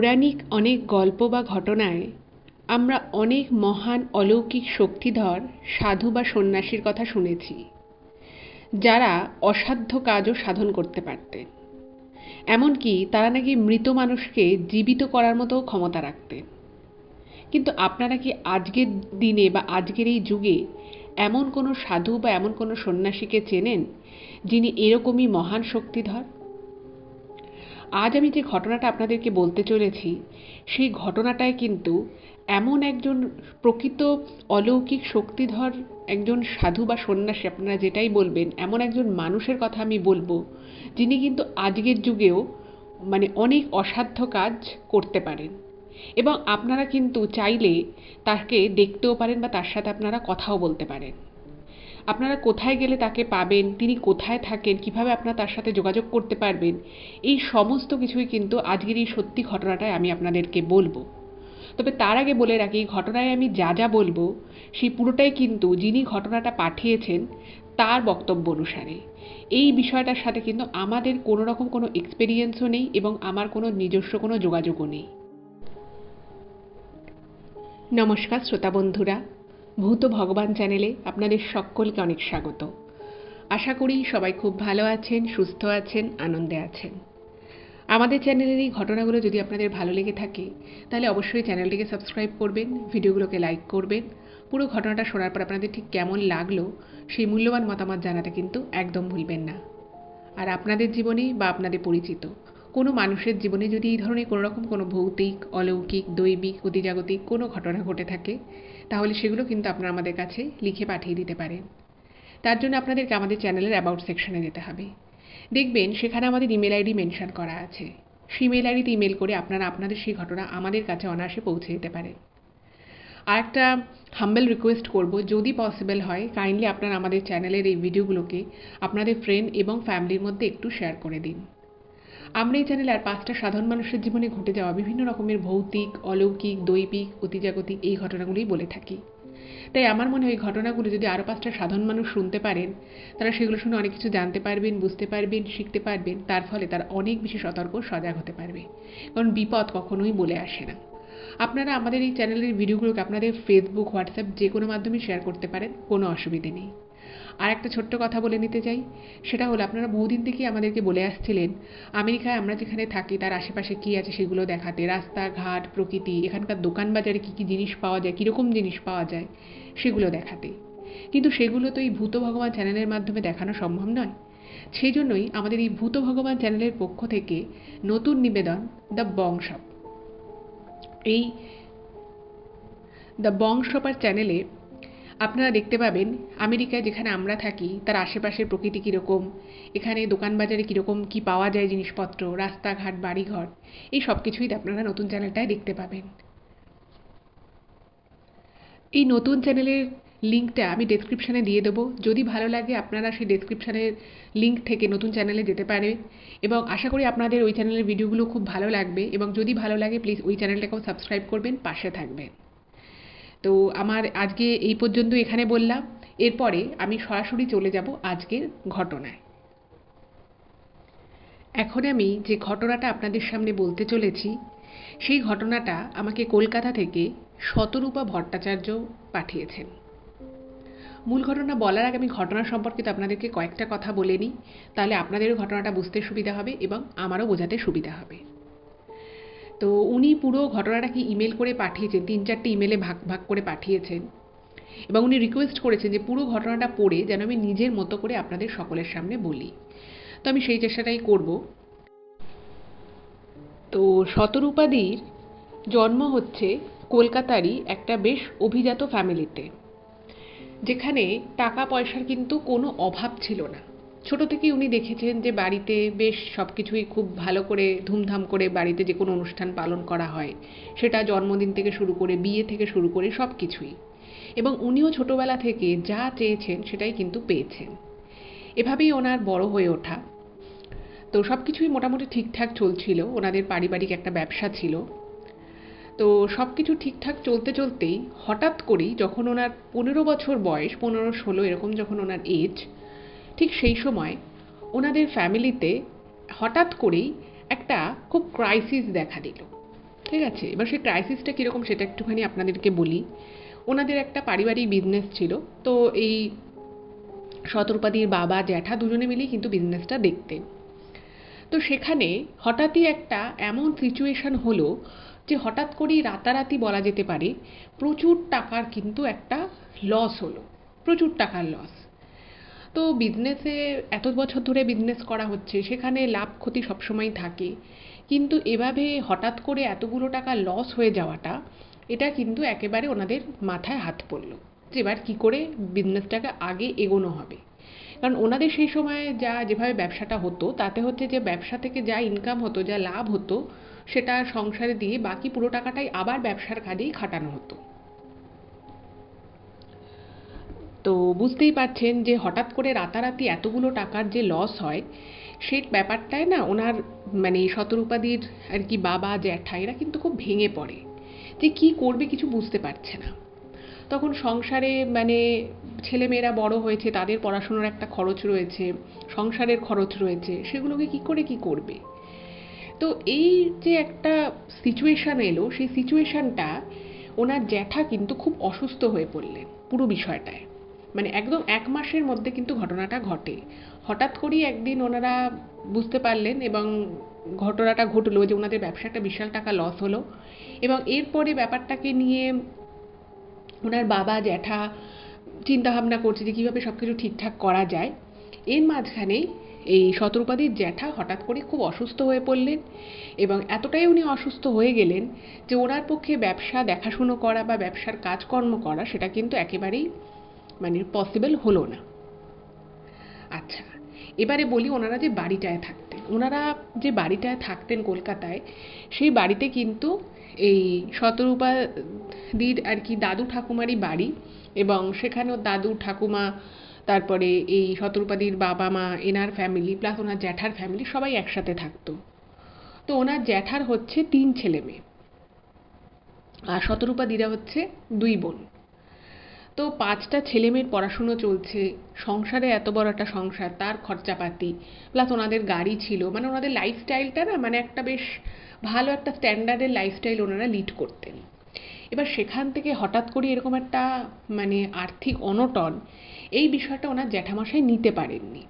পৌরাণিক অনেক গল্প বা ঘটনায় আমরা অনেক মহান অলৌকিক শক্তিধর সাধু বা সন্ন্যাসীর কথা শুনেছি, যারা অসাধ্য কাজও সাধন করতে পারতেন। এমনকি তারা নাকি মৃত মানুষকে জীবিত করার মতো ক্ষমতা রাখতেন। কিন্তু আপনারা কি আজকের দিনে বা আজকের এই যুগে এমন কোনো সাধু বা এমন কোনো সন্ন্যাসীকে চেনেন যিনি এরকমই মহান শক্তিধর? আজ আমি যে ঘটনাটা আপনাদেরকে বলতে চলেছি, সেই ঘটনাটায় কিন্তু এমন একজন প্রকৃত অলৌকিক শক্তিধর একজন সাধু বা সন্ন্যাসী, আপনারা যেটাই বলবেন, এমন একজন মানুষের কথা আমি বলবো, যিনি কিন্তু আজকের যুগেও অনেক অসাধ্য কাজ করতে পারেন। এবং আপনারা কিন্তু চাইলে তাকে দেখতেও পারেন বা তার সাথে আপনারা কথাও বলতে পারেন। আপনারা কোথায় গেলে তাকে পাবেন, তিনি কোথায় থাকেন, কিভাবে আপনারা তার সাথে যোগাযোগ করতে পারবেন, এই সমস্ত কিছুই কিন্তু আজকের এই সত্যি ঘটনাটায় আমি আপনাদেরকে বলবো। তবে তার আগে বলে রাখি, ঘটনায় আমি যা যা বলবো সেই পুরোটাই কিন্তু যিনি ঘটনাটা পাঠিয়েছেন তার বক্তব্য অনুসারে। এই বিষয়টার সাথে কিন্তু আমাদের কোনো রকম কোনো এক্সপেরিয়েন্সও নেই এবং আমার কোনো নিজস্ব কোনো যোগাযোগও নেই। নমস্কার শ্রোতা বন্ধুরা, ভূত ভগবান চ্যানেলে আপনাদের সকলকে অনেক স্বাগত। আশা করি সবাই খুব ভালো আছেন, সুস্থ আছেন, আনন্দে আছেন। আমাদের চ্যানেলের এই ঘটনাগুলো যদি আপনাদের ভালো লেগে থাকে তাহলে অবশ্যই চ্যানেলটিকে সাবস্ক্রাইব করবেন, ভিডিওগুলোকে লাইক করবেন। পুরো ঘটনাটা শোনার পর আপনাদের ঠিক কেমন লাগলো সেই মূল্যবান মতামত জানাতে কিন্তু একদম ভুলবেন না। আর আপনাদের জীবনে বা আপনাদের পরিচিত কোনো মানুষের জীবনে যদি এই ধরনের কোনো রকম কোনো ভৌতিক, অলৌকিক, দৈবিক, অতিজাগতিক কোনো ঘটনা ঘটে থাকে, তাহলে সেগুলো কিন্তু আপনারা আমাদের কাছে লিখে পাঠিয়ে দিতে পারেন। তার জন্য আপনাদেরকে আমাদের চ্যানেলের অ্যাবাউট সেকশনে যেতে হবে। দেখবেন সেখানে আমাদের ইমেল আইডি মেনশন করা আছে। সেই ইমেল আইডিতে ইমেল করে আপনারা আপনাদের সেই ঘটনা আমাদের কাছে অনায়াসে পৌঁছে দিতে পারেন। আর একটা হাম্বল রিকোয়েস্ট করব, যদি পসিবল হয় কাইন্ডলি আপনারা আমাদের চ্যানেলের এই ভিডিওগুলোকে আপনাদের ফ্রেন্ড এবং ফ্যামিলির মধ্যে একটু শেয়ার করে দিন। আমরা এই চ্যানেলে আর 5টা সাধারণ মানুষের জীবনে ঘটে যাওয়া বিভিন্ন রকমের ভৌতিক, অলৌকিক, দৈবিক, অতিজাগতিক এই ঘটনাগুলোই বলে থাকি। তাই আমার মনে হয় এই ঘটনাগুলো যদি আরও 5টা সাধারণ মানুষ শুনতে পারেন, তারা সেগুলো শুনে অনেক কিছু জানতে পারবেন, বুঝতে পারবেন, শিখতে পারবেন। তার ফলে তারা অনেক বেশি সতর্ক, সজাগ হতে পারবে। কারণ বিপদ কখনোই বলে আসে না। আপনারা আমাদের এই চ্যানেলের ভিডিওগুলোকে আপনাদের ফেসবুক, হোয়াটসঅ্যাপ যে কোনো মাধ্যমে শেয়ার করতে পারেন, কোনো অসুবিধে নেই। আর একটা ছোট্ট কথা বলে নিতে চাই, সেটা হলো আপনারা বহুদিন থেকেই আমাদেরকে বলে আসছিলেন আমেরিকায় আমরা যেখানে থাকি তার আশেপাশে কী আছে সেগুলো দেখাতে, রাস্তাঘাট, প্রকৃতি, এখানকার দোকান বাজারে কী কী জিনিস পাওয়া যায়, কীরকম জিনিস পাওয়া যায় সেগুলো দেখাতে। কিন্তু সেগুলো তো এই ভূত ভগবান চ্যানেলের মাধ্যমে দেখানো সম্ভব নয়। সেই জন্যই আমাদের এই ভূত ভগবান চ্যানেলের পক্ষ থেকে নতুন নিবেদন, দ্য বং শপ। এই দ্য বং শপার চ্যানেলে আপনারা দেখতে পাবেন আমেরিকায় যেখানে আমরা থাকি তার আশেপাশের প্রকৃতি কীরকম, এখানে দোকান বাজারে কীরকম কী পাওয়া যায় জিনিসপত্র, রাস্তাঘাট, বাড়িঘর, এই সব কিছুই আপনারা নতুন চ্যানেলটায় দেখতে পাবেন। এই নতুন চ্যানেলের লিঙ্কটা আমি ডেসক্রিপশানে দিয়ে দেবো। যদি ভালো লাগে আপনারা সেই ডেসক্রিপশানের লিঙ্ক থেকে নতুন চ্যানেলে যেতে পারেন এবং আশা করি আপনাদের ওই চ্যানেলের ভিডিওগুলো খুব ভালো লাগবে এবং যদি ভালো লাগে প্লিজ ওই চ্যানেলটাকেও সাবস্ক্রাইব করবেন, পাশে থাকবেন। তো আমার আজকে এই পর্যন্ত এখানে বললাম। এরপরে আমি সরাসরি চলে যাব আজকের ঘটনায়। এখন আমি যে ঘটনাটা আপনাদের সামনে বলতে চলেছি সেই ঘটনাটা আমাকে কলকাতা থেকে শতরূপা ভট্টাচার্য পাঠিয়েছেন। মূল ঘটনা বলার আগে আমি ঘটনা সম্পর্কিত আপনাদেরকে কয়েকটা কথা বলে নিই, তাহলে আপনাদেরও ঘটনাটা বুঝতে সুবিধা হবে এবং আমারও বোঝাতে সুবিধা হবে। তো উনি পুরো ঘটনাটাকে ইমেল করে পাঠিয়েছেন, 3-4টে ইমেলে ভাগ ভাগ করে পাঠিয়েছেন এবং উনি রিকোয়েস্ট করেছেন যে পুরো ঘটনাটা পড়ে যেন আমি নিজের মতো করে আপনাদের সকলের সামনে বলি। তো আমি সেই চেষ্টাটাই করব। তো শতরূপাদির জন্ম হচ্ছে কলকাতারই একটা বেশ অভিজাত ফ্যামিলিতে, যেখানে টাকা পয়সার কিন্তু কোনো অভাব ছিল না। ছোট থেকেই উনি দেখেছেন যে বাড়িতে বেশ সব কিছুই খুব ভালো করে ধুমধাম করে বাড়িতে যে কোনো অনুষ্ঠান পালন করা হয়, সেটা জন্মদিন থেকে শুরু করে বিয়ে থেকে শুরু করে সব কিছুই। এবং উনিও ছোটোবেলা থেকে যা চেয়েছেন সেটাই কিন্তু পেয়েছেন। এভাবেই ওনার বড় হয়ে ওঠা। তো সব কিছুই মোটামুটি ঠিকঠাক চলছিল, ওনাদের পারিবারিক একটা ব্যবসা ছিল। তো সব কিছু ঠিকঠাক চলতে চলতেই হঠাৎ করেই যখন ওনার 15 বছর বয়স, 15-16 এরকম যখন ওনার এজ, ঠিক সেই সময় ওনাদের ফ্যামিলিতে হঠাৎ করেই একটা খুব ক্রাইসিস দেখা দিল। ঠিক আছে, এবার সেই ক্রাইসিসটা কীরকম সেটা একটুখানি আপনাদেরকে বলি। ওনাদের একটা পারিবারিক বিজনেস ছিল, তো এই শতরূপাদির বাবা জ্যাঠা দুজনে মিলেই কিন্তু বিজনেসটা দেখতেন। তো সেখানে হঠাৎই একটা এমন সিচুয়েশন হলো যে হঠাৎ করেই রাতারাতি বলা যেতে পারে প্রচুর টাকার কিন্তু একটা লস হলো, প্রচুর টাকার লস। তো বিজনেসে এত বছর ধরে বিজনেস করা হচ্ছে, সেখানে লাভ ক্ষতি সবসময় থাকে, কিন্তু এভাবে হঠাৎ করে এতগুলো টাকা লস হয়ে যাওয়াটা, এটা কিন্তু একেবারে ওনাদের মাথায় হাত পড়লো যে এবার কী করে বিজনেসটাকে আগে এগোনো হবে। কারণ ওনাদের সেই সময় যেভাবে ব্যবসাটা হতো তাতে হচ্ছে যে ব্যবসা থেকে যা ইনকাম হতো, যা লাভ হতো, সেটা সংসারে দিয়ে বাকি পুরো টাকাটাই আবার ব্যবসার কাজেই খাটানো হতো। তো বুঝতেই পারছেন যে হঠাৎ করে রাতারাতি এতগুলো টাকার যে লস হয়, সেই ব্যাপারটায় না ওনার মানে শতরূপাদির আর কি বাবা জ্যাঠা এরা কিন্তু খুব ভেঙে পড়ে, যে কী করবে কিছু বুঝতে পারছে না। তখন সংসারে মানে ছেলেমেয়েরা বড় হয়েছে, তাদের পড়াশোনার একটা খরচ রয়েছে, সংসারের খরচ রয়েছে, সেগুলোকে কী করে কী করবে। তো এই যে একটা সিচুয়েশান এলো, সেই সিচুয়েশানটা ওনার জ্যাঠা কিন্তু খুব অসুস্থ হয়ে পড়লেন পুরো বিষয়টায়। মানে একদম 1 মাসের মধ্যে কিন্তু ঘটনাটা ঘটে। হঠাৎ করেই একদিন ওনারা বুঝতে পারলেন এবং ঘটনাটা ঘটলো যে ওনাদের ব্যবসা একটা বিশাল টাকা লস হলো, এবং এরপরে ব্যাপারটাকে নিয়ে ওনার বাবা জ্যাঠা চিন্তাভাবনা করছে যে কীভাবে সব কিছু ঠিকঠাক করা যায়। এর মাঝখানেই এই শতরূপাদির জ্যাঠা হঠাৎ করে খুব অসুস্থ হয়ে পড়লেন, এবং এতটাই উনি অসুস্থ হয়ে গেলেন যে ওনার পক্ষে ব্যবসা দেখাশুনো করা বা ব্যবসার কাজকর্ম করা সেটা কিন্তু একেবারেই মানে পসিবল হলো না। আচ্ছা, এবারে বলি ওনারা যে বাড়িটায় থাকতেন, ওনারা যে বাড়িটায় থাকতেন কলকাতায়, সেই বাড়িতে কিন্তু এই শতরূপাদির আর কি দাদু ঠাকুমারই বাড়ি, এবং সেখানেও দাদু ঠাকুমা, তারপরে এই শতরূপাদির বাবা মা, এনার ফ্যামিলি প্লাস ওনার জ্যাঠার ফ্যামিলি সবাই একসাথে থাকতো। তো ওনার জ্যাঠার হচ্ছে 3 ছেলে মেয়ে, আর শতরূপাদিরা হচ্ছে 2 বোন। তো 5টা ছেলেমেয়ের পড়াশুনো চলছে, সংসারে এত বড় একটা সংসার, তার খরচাপাতি প্লাস ওনাদের গাড়ি ছিল, মানে ওনাদের লাইফস্টাইলটা না মানে একটা বেশ ভালো একটা স্ট্যান্ডার্ডের লাইফস্টাইল ওনারা লিড করতেন। এবার সেখান থেকে হঠাৎ করে এরকম একটা মানে আর্থিক অনটন, এই বিষয়টা ওনার জ্যাঠামশাই নিতে পারেননি।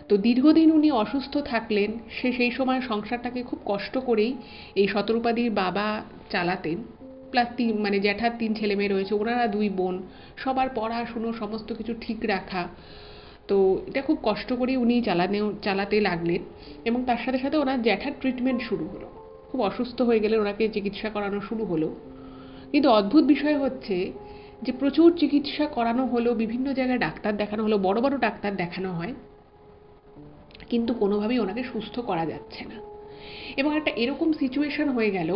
তো দীর্ঘদিন উনি অসুস্থ থাকলেন, সেই সময় সংসারটাকে খুব কষ্ট করেই এই শতরূপাদির বাবা চালাতেন, প্লাস মানে জ্যাঠার 3 ছেলে মেয়ে রয়েছে, ওনারা 2 বোন, সবার পড়াশুনো সমস্ত কিছু ঠিক রাখা। তো এটা খুব কষ্ট করেই উনি চালাতে লাগলেন, এবং তার সাথে সাথে ওনার জ্যাঠার ট্রিটমেন্ট শুরু হলো। খুব অসুস্থ হয়ে গেলে ওনাকে চিকিৎসা করানো শুরু হলো। কিন্তু অদ্ভুত বিষয় হচ্ছে যে প্রচুর চিকিৎসা করানো হলো, বিভিন্ন জায়গায় ডাক্তার দেখানো হলো, বড় বড় ডাক্তার দেখানো হয়, কিন্তু কোনোভাবেই ওনাকে সুস্থ করা যাচ্ছে না। এবং একটা এরকম সিচুয়েশন হয়ে গেল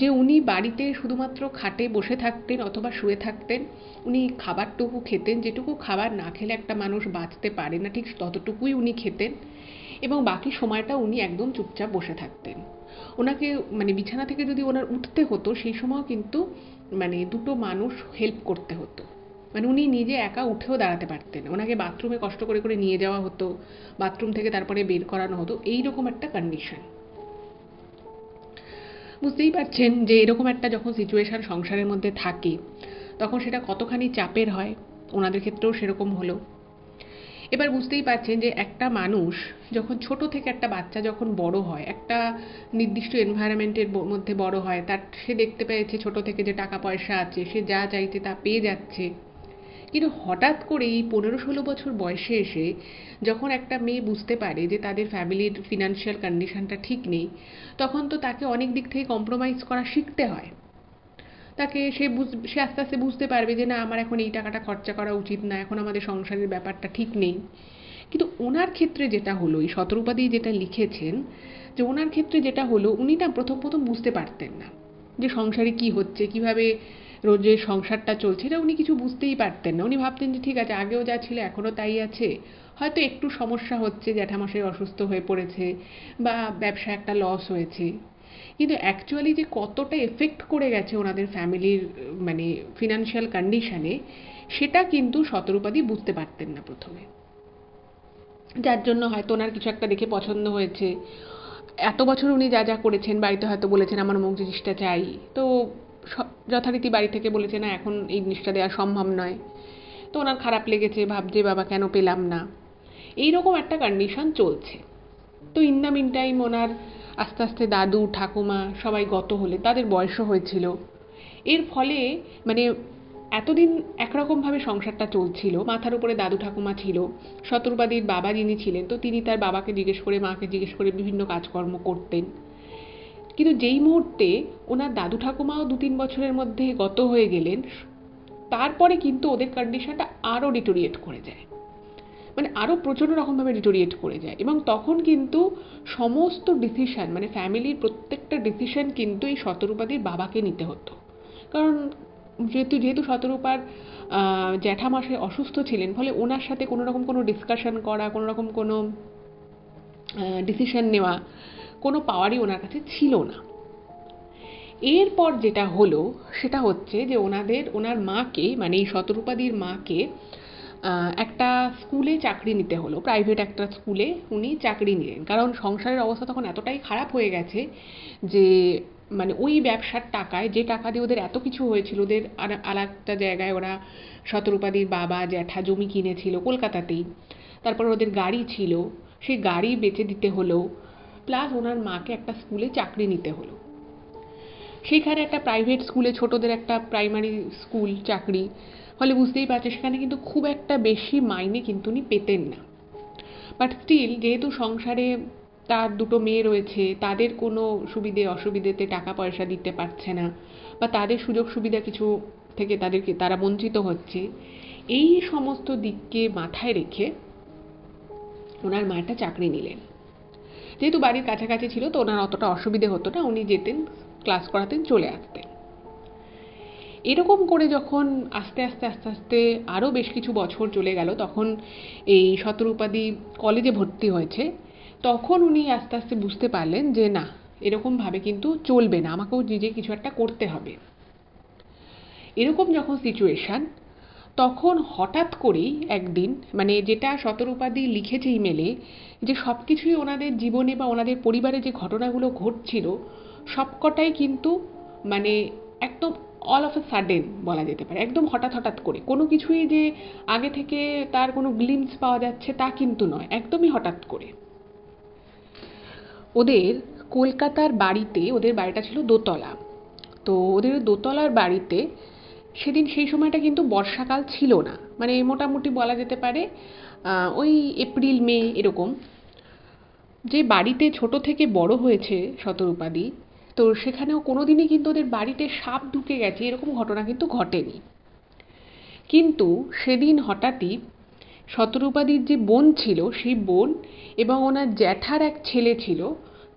যে উনি বাড়িতে শুধুমাত্র খাটে বসে থাকতেন অথবা শুয়ে থাকতেন। উনি খাবারটুকু খেতেন, যেটুকু খাবার না খেলে একটা মানুষ বাঁচতে পারে না, ঠিক ততটুকুই উনি খেতেন, এবং বাকি সময়টা উনি একদম চুপচাপ বসে থাকতেন। ওনাকে মানে বিছানা থেকে যদি ওনার উঠতে হতো, সেই সময়ও কিন্তু মানে 2টো মানুষ হেল্প করতে হতো। মানে উনি নিজে একা উঠেও দাঁড়াতে পারতেন, ওনাকে বাথরুমে কষ্ট করে করে নিয়ে যাওয়া হতো, বাথরুম থেকে তারপরে বের করানো হতো, এইরকম একটা কন্ডিশন। বুঝতেই পারছেন যে এরকম একটা যখন সিচুয়েশান সংসারের মধ্যে থাকে, তখন সেটা কতখানি চাপের হয়। ওনাদের ক্ষেত্রেও সেরকম হলো। এবার বুঝতেই পারছেন যে একটা মানুষ যখন ছোট থেকে, একটা বাচ্চা যখন বড় হয়, একটা নির্দিষ্ট এনভায়রনমেন্টের মধ্যে বড় হয়, তার সে দেখতে পেয়েছে ছোট থেকে যে টাকা পয়সা আছে, সে যা চাইছে তা পেয়ে যাচ্ছে। কিন্তু হঠাৎ করে এই 15-16 বছর বয়সে এসে যখন একটা মেয়ে বুঝতে পারে যে তাদের ফ্যামিলির ফিনান্সিয়াল কন্ডিশনটা ঠিক নেই, তখন তো তাকে অনেক দিক থেকে কম্প্রোমাইজ করা শিখতে হয়। তাকে সে আস্তে আস্তে বুঝতে পারবে যে না, আমার এখন এই টাকাটা খরচা করা উচিত না, এখন আমাদের সংসারের ব্যাপারটা ঠিক নেই। কিন্তু ওনার ক্ষেত্রে যেটা হলো, এই শতরূপাদি যেটা লিখেছেন, যে ওনার ক্ষেত্রে যেটা হলো, উনি না প্রথম প্রথম বুঝতে পারতেন না যে সংসারে কি হচ্ছে, কিভাবে রোজের সংসারটা চলছে, এটা উনি কিছু বুঝতেই পারতেন না। উনি ভাবতেন যে ঠিক আছে, আগেও যা ছিল এখনও তাই আছে, হয়তো একটু সমস্যা হচ্ছে, জ্যাঠামশাই অসুস্থ হয়ে পড়েছে বা ব্যবসা একটা লস হয়েছে, কিন্তু অ্যাকচুয়ালি যে কতটা এফেক্ট করে গেছে ওনাদের ফ্যামিলির মানে ফিনান্সিয়াল কন্ডিশনে, সেটা কিন্তু শতরূপাদি বুঝতে পারতেন না প্রথমে। যার জন্য হয়তো ওনার কিছু একটা দেখে পছন্দ হয়েছে, এত বছর উনি যা যা করেছেন, বাড়িতে হয়তো বলেছেন আমার অমুক জিনিসটা চাই, তো যথারীতি বাড়ি থেকে বলেছে না এখন এই জিনিসটা দেওয়া সম্ভব নয়। তো ওনার খারাপ লেগেছে, ভাবছে বাবা কেন পেলাম না, এইরকম একটা কন্ডিশন চলছে। তো ইন দ্য মিন টাইম ওনার আস্তে আস্তে দাদু ঠাকুমা সবাই গত হলে, তাদের বয়সও হয়েছিল। এর ফলে মানে এতদিন একরকমভাবে সংসারটা চলছিল, মাথার উপরে দাদু ঠাকুমা ছিল, শতরূপাদির বাবা যিনি ছিলেন, তো তিনি তার বাবাকে জিজ্ঞেস করে মাকে জিজ্ঞেস করে বিভিন্ন কাজকর্ম করতেন। কিন্তু যেই মুহূর্তে ওনার দাদু ঠাকুমাও 2-3 বছরের মধ্যে গত হয়ে গেলেন, তারপরে কিন্তু ওদের কন্ডিশনটা আরও ডিটোরিয়েট করে যায়, মানে আরও প্রচণ্ড রকমভাবে ডিটোরিয়েট করে যায়। এবং তখন কিন্তু সমস্ত ডিসিশন, মানে ফ্যামিলির প্রত্যেকটা ডিসিশন কিন্তু এই শতরূপাদির বাবাকে নিতে হতো। কারণ যেহেতু শতরূপার জ্যাঠামশাই অসুস্থ ছিলেন, ফলে ওনার সাথে কোনো রকম কোনো ডিসকাশন করা, কোনো রকম কোনো ডিসিশন নেওয়া কোনো পাওয়ারই ওনার কাছে ছিল না। এরপর যেটা হলো সেটা হচ্ছে যে ওনার মাকে, মানে এই শতরূপাদির মাকে একটা স্কুলে চাকরি নিতে হলো, প্রাইভেট একটা স্কুলে উনি চাকরি নিলেন। কারণ সংসারের অবস্থা তখন এতটাই খারাপ হয়ে গেছে যে মানে ওই ব্যবসার টাকায়, যে টাকা দিয়ে ওদের এত কিছু হয়েছিল, ওদের আর একটা জায়গায় ওরা শতরূপাদির বাবা জ্যাঠা জমি কিনেছিল কলকাতাতেই, তারপর ওদের গাড়ি ছিল, সেই গাড়ি বেচে দিতে হলো, প্লাস ওনার মাকে একটা স্কুলে চাকরি নিতে হলো। সেখানে একটা প্রাইভেট স্কুলে, ছোটদের একটা প্রাইমারি স্কুল চাকরি, ফলে বুঝতেই পারছে সেখানে কিন্তু খুব একটা বেশি মাইনে কিন্তু উনি পেতেন না। বাট স্টিল যেহেতু সংসারে তার 2টো মেয়ে রয়েছে, তাদের কোনো সুবিধে অসুবিধেতে টাকা পয়সা দিতে পারছে না, বা তাদের সুযোগ সুবিধা কিছু থেকে তারা বঞ্চিত হচ্ছে, এই সমস্ত দিককে মাথায় রেখে ওনার মা একটা চাকরি নিলেন। যেহেতু বাড়ির কাছাকাছি ছিল তো ওনার অতটা অসুবিধে হতো না, উনি যেতেন, ক্লাস করাতেন, চলে আসতেন। এরকম করে যখন আস্তে আস্তে আস্তে আস্তে আরও বেশ কিছু বছর চলে গেল, তখন এই শতরূপাদি কলেজে ভর্তি হয়েছে, তখন উনি আস্তে আস্তে বুঝতে পারলেন যে না, এরকমভাবে কিন্তু চলবে না, আমাকেও নিজে কিছু একটা করতে হবে। এরকম যখন সিচুয়েশান, তখন হঠাৎ করেই একদিন, মানে যেটা শতরূপাদি লিখেছে ইমেলে, যে সব কিছুই ওনাদের জীবনে বা ওনাদের পরিবারে যে ঘটনাগুলো ঘটছিল সবকটাই কিন্তু মানে একদম অল অফ এ সাডেন বলা যেতে পারে, একদম হঠাৎ হঠাৎ করে, কোনো কিছুই যে আগে থেকে তার কোনো গ্লিমস পাওয়া যাচ্ছে তা কিন্তু নয়, একদমই হঠাৎ করে। ওদের কলকাতার বাড়িতে, ওদের বাড়িটা ছিল দোতলা, তো ওদের দোতলার বাড়িতে সেদিন সেই সময়টা কিন্তু বর্ষাকাল ছিল না, মানে মোটামুটি বলা যেতে পারে ওই এপ্রিল মে এরকম। যে বাড়িতে ছোট থেকে বড় হয়েছে শতরূপাদি, তো সেখানেও কোনোদিনই কিন্তু ওদের বাড়িতে সাপ ঢুকে গেছে এরকম ঘটনা কিন্তু ঘটেনি। কিন্তু সেদিন হঠাৎই শতরূপাদির যে বোন ছিল, সেই বোন এবং ওনার জ্যাঠার এক ছেলে ছিল,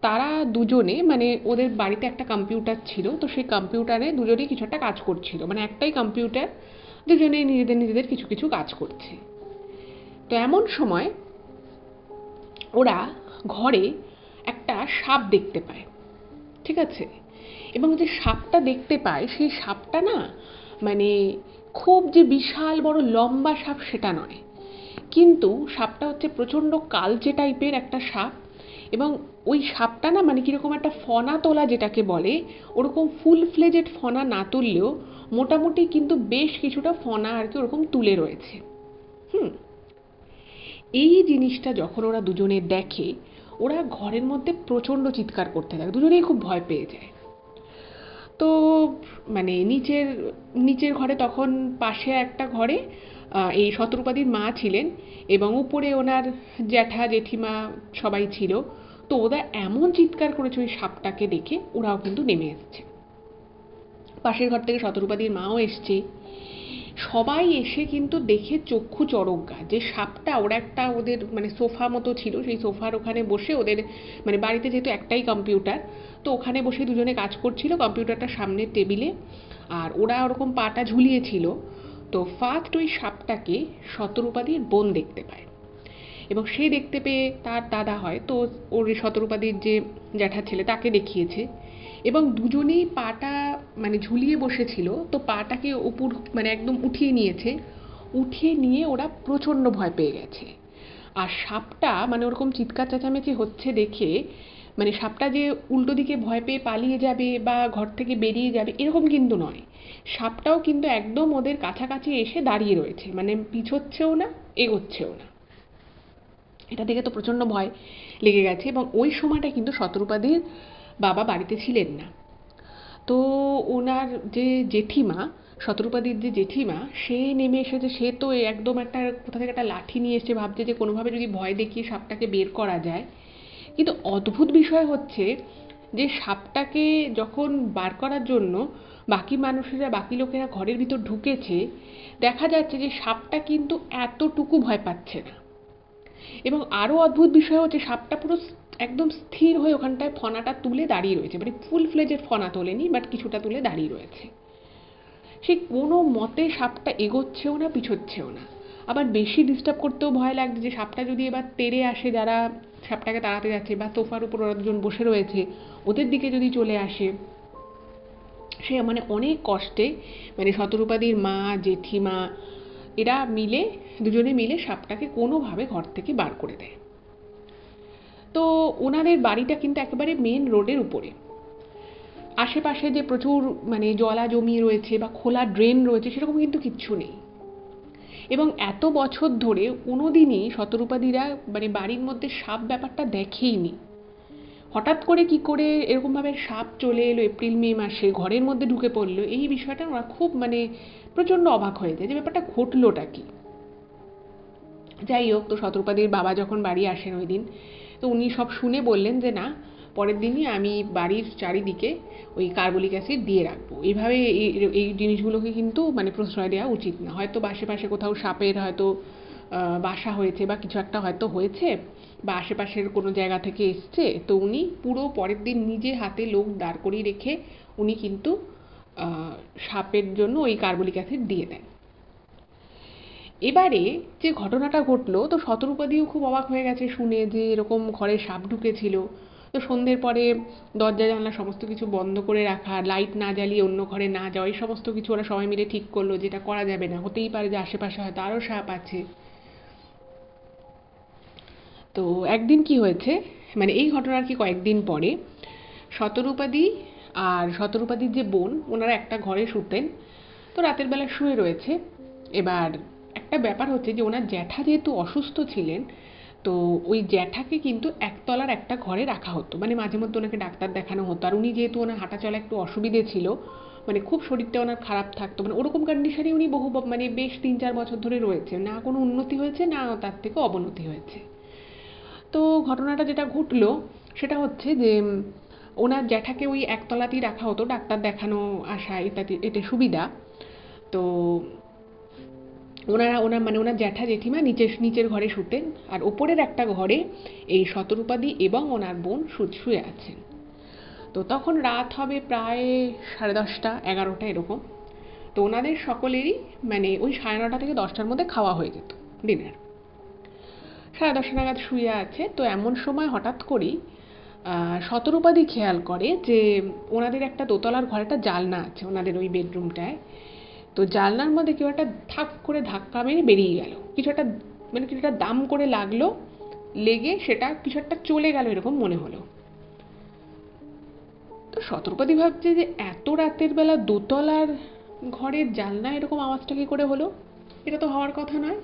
তারা দুজনে, মানে ওদের বাড়িতে একটা কম্পিউটার ছিল, তো সেই কম্পিউটারে দুজনেই কিছু একটা কাজ করছিল, মানে একটাই কম্পিউটার, দুজনেই নিজেদের কিছু কিছু কাজ করছে। তো এমন সময় ওরা ঘরে একটা সাপ দেখতে পায়, ঠিক আছে? এবং যে সাপটা দেখতে পায়, সেই সাপটা না মানে খুব যে বিশাল বড় লম্বা সাপ সেটা নয়, কিন্তু সাপটা হচ্ছে প্রচণ্ড কালচে টাইপের একটা সাপ। এবং ওই সাপটা না মানে কীরকম একটা ফনা তোলা যেটাকে বলে, ওরকম ফুল ফ্লেজেড ফনা না তুললেও মোটামুটি কিন্তু বেশ কিছুটা ফনা আর কি ওরকম তুলে রয়েছে। এই জিনিসটা যখন ওরা দুজনে দেখে, ওরা ঘরের মধ্যে প্রচণ্ড চিৎকার করতে থাকে, দুজনেই খুব ভয় পেয়ে যায়। তো মানে নিচের ঘরে, তখন পাশে একটা ঘরে এই শতরূপাদির মা ছিলেন এবং উপরে ওনার জ্যাঠা জেঠিমা সবাই ছিল। তো ওরা এমন চিৎকার করেছে ওই সাপটাকে দেখে, ওরাও কিন্তু নেমে এসছে। পাশের ঘর থেকে শতরূপাদির মাও এসছে, সবাই এসে কিন্তু দেখে চক্ষু চড়কগাছ, যে সাপটা ওরা একটা ওদের মানে সোফা মতো ছিল, সেই সোফার ওখানে বসে, ওদের মানে বাড়িতে যেহেতু একটাই কম্পিউটার, তো ওখানে বসে দুজনে কাজ করছিল কম্পিউটারটা সামনের টেবিলে, আর ওরা ওরকম পাটা ঝুলিয়েছিল। তো ফার্স্ট ওই সাপটাকে শতরূপাদির বোন দেখতে পায়, এবং সে দেখতে পেয়ে তার দাদা হয়, তো ওর শতরূপাদির যে জ্যাঠার ছেলে তাকে দেখিয়েছে, এবং দুজনেই পাটা মানে ঝুলিয়ে বসেছিল, তো পাটাকে উপর মানে একদম উঠিয়ে নিয়েছে, উঠিয়ে নিয়ে ওরা প্রচণ্ড ভয় পেয়ে গেছে। আর সাপটা মানে ওরকম চিৎকার চেঁচামেচি হচ্ছে দেখে মানে সাপটা যে উল্টো দিকে ভয় পেয়ে পালিয়ে যাবে বা ঘর থেকে বেরিয়ে যাবে এরকম কিন্তু নয়, সাপটাও কিন্তু একদম ওদের কাছাকাছি এসে দাঁড়িয়ে রয়েছে, মানে পিছোচ্ছেও না এগোচ্ছেও না। এটা দেখে তো প্রচণ্ড ভয় লেগে গেছে, এবং ওই সময়টা কিন্তু শতরূপাদির বাবা বাড়িতে ছিলেন না। তো ওনার যে জেঠিমা, শতরূপাদির যে জেঠিমা, সে নেমে এসেছে। সে তো একদম একটা কোথা থেকে একটা লাঠি নিয়ে এসে ভাবছে যে কোনোভাবে যদি ভয় দেখিয়ে সাপটাকে বের করা যায়। কিন্তু অদ্ভুত বিষয় হচ্ছে যে সাপটাকে যখন বার করার জন্য বাকি মানুষেরা, বাকি লোকেরা ঘরের ভিতর ঢুকেছে, দেখা যাচ্ছে যে সাপটা কিন্তু এতটুকু ভয় পাচ্ছে না। এবং আরও অদ্ভুত বিষয় হচ্ছে সাপটা পুরো একদম স্থির হয়ে ওখানটায় ফনাটা তুলে দাঁড়িয়ে রয়েছে, মানে ফুল ফ্লেজের ফনা তোলেনি, বাট কিছুটা তুলে দাঁড়িয়ে রয়েছে। সে কোনো মতে সাপটা এগোচ্ছেও না পিছোচ্ছেও না। আবার বেশি ডিস্টার্ব করতেও ভয় লাগছে যে সাপটা যদি এবার তেড়ে আসে, যারা সাপটাকে তাড়াতে যাচ্ছে, বা সোফার উপর একজন বসে রয়েছে ওদের দিকে যদি চলে আসে। সে মানে অনেক কষ্টে, মানে শতরূপাদির মা, জেঠিমা, এরা মিলে, দুজনে মিলে সাপটাকে কোনোভাবে ঘর থেকে বার করে দেয়। তো ওনাদের বাড়িটা কিন্তু একেবারে মেন রোডের উপরে। আশেপাশে যে প্রচুর মানে জলা জমি রয়েছে বা খোলা ড্রেন রয়েছে সেরকম কিন্তু কিচ্ছু নেই। এবং এত বছর ধরে কোনোদিনই শতরূপাদিরা মানে বাড়ির মধ্যে সাপ ব্যাপারটা দেখেইনি। হঠাৎ করে কি করে এরকমভাবে সাপ চলে এলো এপ্রিল মে মাসে, ঘরের মধ্যে ঢুকে পড়লো, এই বিষয়টা ওরা খুব মানে প্রচণ্ড অবাক হয়ে যায় যে ব্যাপারটা ঘটলোটা কি। যাই হোক, তো শতরূপাদির বাবা যখন বাড়ি আসেন ওই দিন, তো উনি সব শুনে বললেন যে না, পরের দিনই আমি বাড়ির চারিদিকে ওই কার্বলিক অ্যাসিড দিয়ে রাখবো। এইভাবে এই জিনিসগুলোকে কিন্তু মানে প্রশ্রয় দেওয়া উচিত না। হয়তো আশেপাশে কোথাও সাপের হয়তো বাসা হয়েছে বা কিছু একটা হয়তো হয়েছে, বা আশেপাশের কোনো জায়গা থেকে এসছে, তো উনি পুরো পরের দিন নিজে হাতে লোক দাঁড় করিয়ে রেখে উনি কিন্তু সাপের জন্য ওই কার্বলিক অ্যাসিড দিয়ে দেন। এবারে যে ঘটনাটা ঘটলো, তো শতরূপাদিও খুব অবাক হয়ে গেছে শুনে যে এরকম ঘরে সাপ ঢুকেছিল। তো সন্ধ্যের পরে দরজা জানলা সমস্ত কিছু বন্ধ করে রাখা, লাইট না জ্বালিয়ে অন্য ঘরে না যাওয়া, এই সমস্ত কিছু ওরা সবাই মিলে ঠিক করলো, যেটা করা যাবে না, হতেই পারে যে আশেপাশে হয়তো আরও সাপ আছে। তো একদিন কি হয়েছে, মানে এই ঘটনার কি কয়েকদিন পরে শতরূপাদি আর শতরূপাদির যে বোন, ওনারা একটা ঘরে শুতেন। তো রাতের বেলা শুয়ে রয়েছে। এবার একটা ব্যাপার হচ্ছে যে ওনার জ্যাঠা যেহেতু অসুস্থ ছিলেন, তো ওই জ্যাঠাকে কিন্তু একতলার একটা ঘরে রাখা হতো, মানে মাঝে মধ্যে ওনাকে ডাক্তার দেখানো হতো। আর উনি যেহেতু ওনার হাঁটা চলা একটু অসুবিধে ছিল, মানে খুব শরীরটা ওনার খারাপ থাকতো, মানে ওরকম কন্ডিশনে উনি মানে বেশ 3-4 বছর ধরে রয়েছে, না কোনো উন্নতি হয়েছে না তার থেকে অবনতি হয়েছে। তো ঘটনাটা যেটা ঘটলো সেটা হচ্ছে যে ওনার জ্যাঠাকে ওই একতলাতেই রাখা হতো, ডাক্তার দেখানো আসা ইত্যাদি, এতে সুবিধা। তো ওনার জ্যাঠা জেঠিমা নিচের ঘরে শুতেন, আর ওপরের একটা ঘরে এই শতরূপাদি এবং ওনার বোন শুয়ে আছেন। তো তখন রাত হবে প্রায় 10:30, 11টা এরকম। তো ওনাদের সকলেরই মানে ওই 9:30 থেকে 10টার মধ্যে খাওয়া হয়ে যেত, ডিনার। 10:30 নাগাদ শুয়ে আছে। তো এমন সময় হঠাৎ করেই শতরূপাদি খেয়াল করে যে ওনাদের একটা দোতলার ঘরে একটা জানলা আছে, ওনাদের ওই বেডরুমটায়। তো জানলার মধ্যে কেউ একটা ঠাক করে ধাক্কা মেরে বেরিয়ে গেল, কিছু একটা মানে কিছু একটা দাম করে লাগলো, লেগে সেটা কিছু একটা চলে গেল এরকম মনে হলো। তো শতরূপাদি ভাবছে যে এত রাতের বেলা দোতলার ঘরের জানলা এরকম আওয়াজটা কি করে হলো, এটা তো হওয়ার কথা নয়,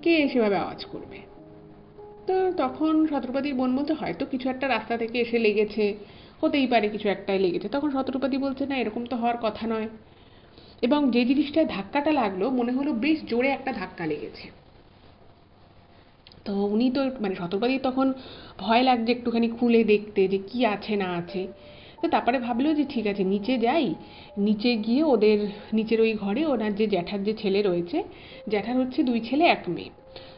কে সেভাবে আওয়াজ করবে। তো তখন শতরূপাদির বোন বলতে হয়তো কিছু একটা রাস্তা থেকে এসে লেগেছে, হতেই পারে কিছু একটাই লেগেছে। তখন শতরূপাদি বলছে না, এরকম তো হওয়ার কথা নয়। এবং যে জিনিসটায় ধাক্কাটা লাগলো মনে হলো বেশ জোরে একটা ধাক্কা লেগেছে। তো উনি তো মানে শতরূপাদি তখন ভয় লাগছে একটুখানি খুলে দেখতে যে কি আছে না আছে। তো তারপরে ভাবলো যে ঠিক আছে নিচে যাই, নিচে গিয়ে ওদের নিচের ওই ঘরে ওনার যে জ্যাঠার যে ছেলে রয়েছে, জ্যাঠার হচ্ছে 2 ছেলে 1 মেয়ে।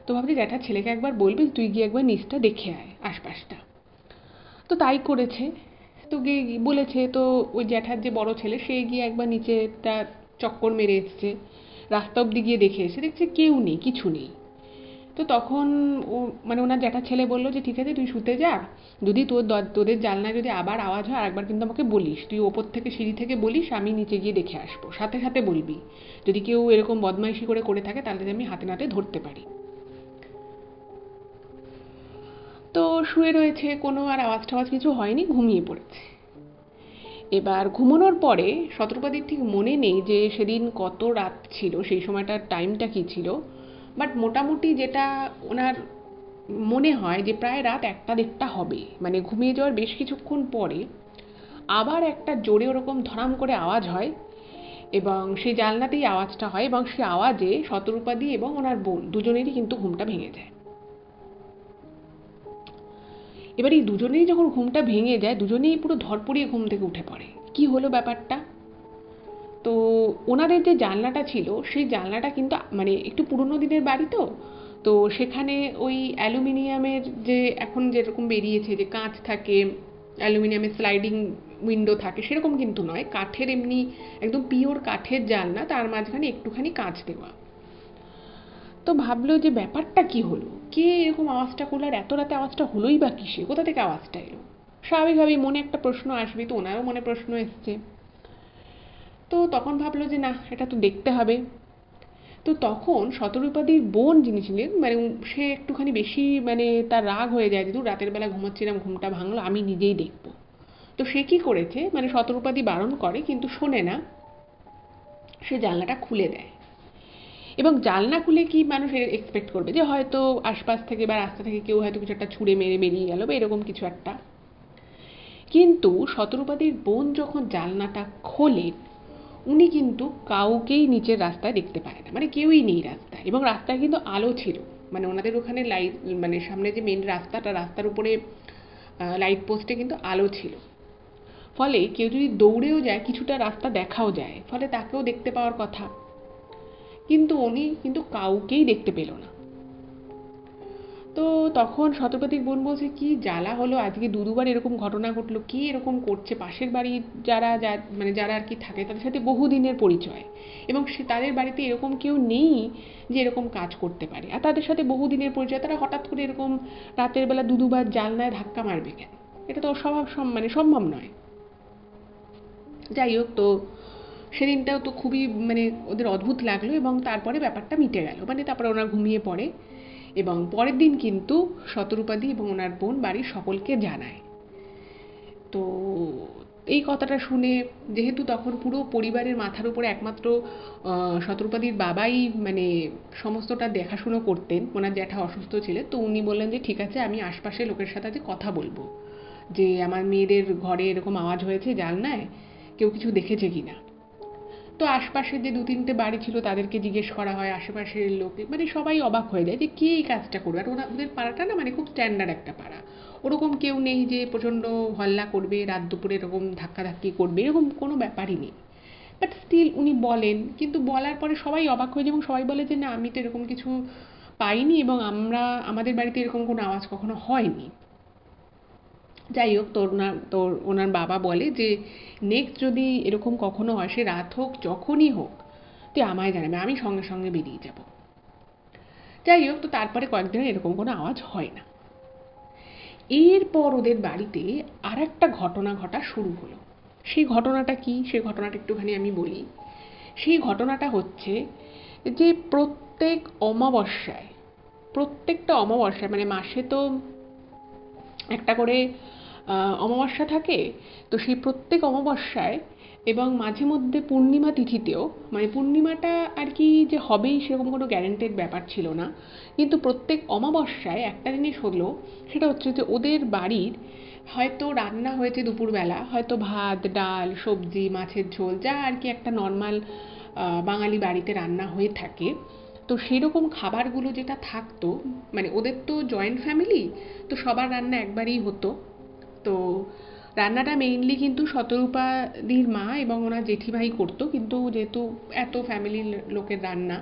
তো ভাবছি জ্যাঠার ছেলেকে একবার বলবি তুই গিয়ে একবার নিচটা দেখে আয় আশপাশটা। তো তাই করেছে। তো গিয়ে বলেছে, তো ওই জ্যাঠার যে বড় ছেলে সে গিয়ে একবার নিচেটা চক্কর মেরে এসছে, রাস্তা অব্দি গিয়ে দেখে এসে দেখছে কেউ নেই, কিছু নেই। তো তখন ও মানে ওনার জ্যাঠার ছেলে বললো যে ঠিক আছে তুই শুতে যা, যদি তোদের জানলায় যদি আবার আওয়াজ হয় আরেকবার কিন্তু আমাকে বলিস, তুই ওপর থেকে সিঁড়ি থেকে বলিস, আমি নিচে গিয়ে দেখে আসবো, সাথে সাথে বলবি, যদি কেউ এরকম বদমাইশি করে থাকে তাহলে আমি হাতে নাতে ধরতে পারি। তো শুয়ে রয়েছে, কোনো আর আওয়াজ টাওয়াজ কিছু হয়নি, ঘুমিয়ে পড়েছে। এবার ঘুমানোর পরে শতরূপাদির ঠিক মনে নেই যে সেদিন কত রাত ছিল, সেই সময়টার টাইমটা কী ছিল, বাট মোটামুটি যেটা ওনার মনে হয় যে প্রায় রাত 1টা 1:30 হবে। মানে ঘুমিয়ে যাওয়ার বেশ কিছুক্ষণ পরে আবার একটা জোরে ওরকম ধরাম করে আওয়াজ হয়, এবং সেই জানলাতেই আওয়াজটা হয়, এবং সেই আওয়াজে শতরূপাদি এবং ওনার বোন দুজনেরই কিন্তু ঘুমটা ভেঙে যায়। এবার এই দুজনেই যখন ঘুমটা ভেঙে যায়, দুজনেই পুরো ধরপড়িয়ে ঘুম থেকে উঠে পড়ে। কি হলো ব্যাপারটা? তো ওনাদের যে জানলাটা ছিল সেই জানলাটা কিন্তু মানে একটু পুরনো দিনের বাড়ি, তো তো সেখানে ওই অ্যালুমিনিয়ামের যে এখন যেরকম বেরিয়েছে যে কাঁচ থাকে, অ্যালুমিনিয়ামের স্লাইডিং উইন্ডো থাকে, সেরকম কিন্তু নয়, কাঠের এমনি একদম পিওর কাঠের জানলা, তার মাঝখানে একটুখানি কাঁচ দেওয়া। তো ভাবলো যে ব্যাপারটা কি হলো, কে এরকম আওয়াজটা করলো, আর এত রাতে আওয়াজটা হলোই বা কিসে, কোথা থেকে আওয়াজটা এলো। স্বাভাবিকভাবেই মনে একটা প্রশ্ন আসবে, তো ওনারও মনে প্রশ্ন এসছে। তো তখন ভাবলো যে না, এটা তো দেখতে হবে। তো তখন শতরূপাদির বোন যিনি ছিলেন, মানে সে একটুখানি বেশি, মানে তার রাগ হয়ে যায় যে দূর, রাতের বেলা ঘুমাচ্ছিলাম, ঘুমটা ভাঙলো, আমি নিজেই দেখবো। তো সে কি করেছে, মানে শতরূপাদি বারণ করে কিন্তু শোনে না, সে জানলাটা খুলে দেয়। এবং জানলা খুলে কি মানুষ এক্সপেক্ট করবে যে হয়তো আশপাশ থেকে বা রাস্তা থেকে কেউ হয়তো কিছু একটা ছুঁড়ে মেরে বেরিয়ে গেল বা এরকম কিছু একটা। কিন্তু শতরূপাদির বোন যখন জানলাটা খোলেন, উনি কিন্তু কাউকেই নিচের রাস্তায় দেখতে পায় না, মানে কেউই নেই রাস্তায়, এবং রাস্তায় কিন্তু আলো ছিল, মানে ওনাদের ওখানে লাইট, মানে সামনে যে মেন রাস্তাটা, রাস্তার উপরে লাইট পোস্টে কিন্তু আলো ছিল, ফলে কেউ যদি দৌড়েও যায় কিছুটা রাস্তা দেখাও যায়, ফলে তাকেও দেখতে পাওয়ার কথা। কিন্তু উনি কিন্তু কাউকেই দেখতে পেল না। তো তখন শতপথীর বোন বলছে, কি জ্বালা হলো, আজকে দুবার এরকম ঘটনা ঘটলো, কি এরকম করছে। পাশের বাড়ির যারা মানে যারা আর কি থাকে, তাদের সাথে বহুদিনের পরিচয়, এবং সে তাদের বাড়িতে এরকম কেউ নেই যে এরকম কাজ করতে পারে, আর তাদের সাথে বহুদিনের পরিচয়, তারা হঠাৎ করে এরকম রাতের বেলা দুবার জানলায় ধাক্কা মারবে কেন? এটা তো মানে সম্ভব নয়। যাই হোক, তো সেদিনটাও তো খুবই মানে ওদের অদ্ভুত লাগলো, এবং তারপরে ব্যাপারটা মিটে গেল, মানে তারপরে ওনারা ঘুমিয়ে পড়ে। এবং পরের দিন কিন্তু শতরূপাদি এবং ওনার বোন বাড়ির সকলকে জানায়। তো এই কথাটা শুনে, যেহেতু তখন পুরো পরিবারের মাথার উপরে একমাত্র শতরূপাদির বাবাই মানে সমস্তটা দেখাশুনো করতেন, ওনার জ্যাঠা অসুস্থ ছিলেন, তো উনি বললেন যে ঠিক আছে, আমি আশপাশের লোকের সাথে কথা বলবো যে আমার মেয়েদের ঘরে এরকম আওয়াজ হয়েছে জানলায়, কেউ কিছু দেখেছে কিনা। তো আশপাশে যে 2-3টে বাড়ি ছিল তাদেরকে জিজ্ঞেস করা হয়, আশেপাশের লোক, মানে সবাই অবাক হয়ে যায় যে কে এই কাজটা করবে। আর ওদের পাড়াটা না মানে খুব স্ট্যান্ডার্ড একটা পাড়া, ওরকম কেউ নেই যে প্রচণ্ড হল্লা করবে, রাত দুপুরে এরকম ধাক্কাধাক্কি করবে, এরকম কোনো ব্যাপারই নেই। বাট স্টিল উনি বলেন, কিন্তু বলার পরে সবাই অবাক হয়ে যায়, এবং সবাই বলে যে না, আমি তো এরকম কিছু পাইনি, এবং আমাদের বাড়িতে এরকম কোনো আওয়াজ কখনো হয়নি। যাই হোক, ওনার বাবা বলে যে নেক্সট যদি এরকম কখনো হয়, সে রাত হোক যখনই হোক, তুই আমায় জানাবে, আমি সঙ্গে সঙ্গে বেরিয়ে যাব। যাই হোক, তো তারপরে কয়েকদিন এরকম কোনো আওয়াজ হয় না। এরপর ওদের বাড়িতে আর একটা ঘটনা ঘটা শুরু হলো। সেই ঘটনাটা কি, সেই ঘটনাটা একটুখানি আমি বলি। সেই ঘটনাটা হচ্ছে যে প্রত্যেকটা অমাবস্যায়, মানে মাসে তো একটা করে অমাবস্যা থাকে, তো সেই প্রত্যেক অমাবস্যায় এবং মাঝে মধ্যে পূর্ণিমা তিথিতেও, মানে পূর্ণিমাটা আর কি যে হবেই সেরকম কোনো গ্যারেন্টেড ব্যাপার ছিল না, কিন্তু প্রত্যেক অমাবস্যায় একটা জিনিস হলো, সেটা হচ্ছে যে ওদের বাড়ির হয়তো রান্না হয়েছে দুপুরবেলা, হয়তো ভাত, ডাল, সবজি, মাছের ঝোল, যা আর কি একটা নর্মাল বাঙালি বাড়িতে রান্না হয়ে থাকে। তো সেরকম খাবারগুলো যেটা থাকতো, মানে ওদের তো জয়েন্ট ফ্যামিলি, তো সবার রান্না একবারেই হতো। তো রান্নাটা মেইনলি কিন্তু শতরূপাদির মা এবং ওনার জেঠিভাই করতো, কিন্তু যেহেতু এত ফ্যামিলির লোকের রান্না,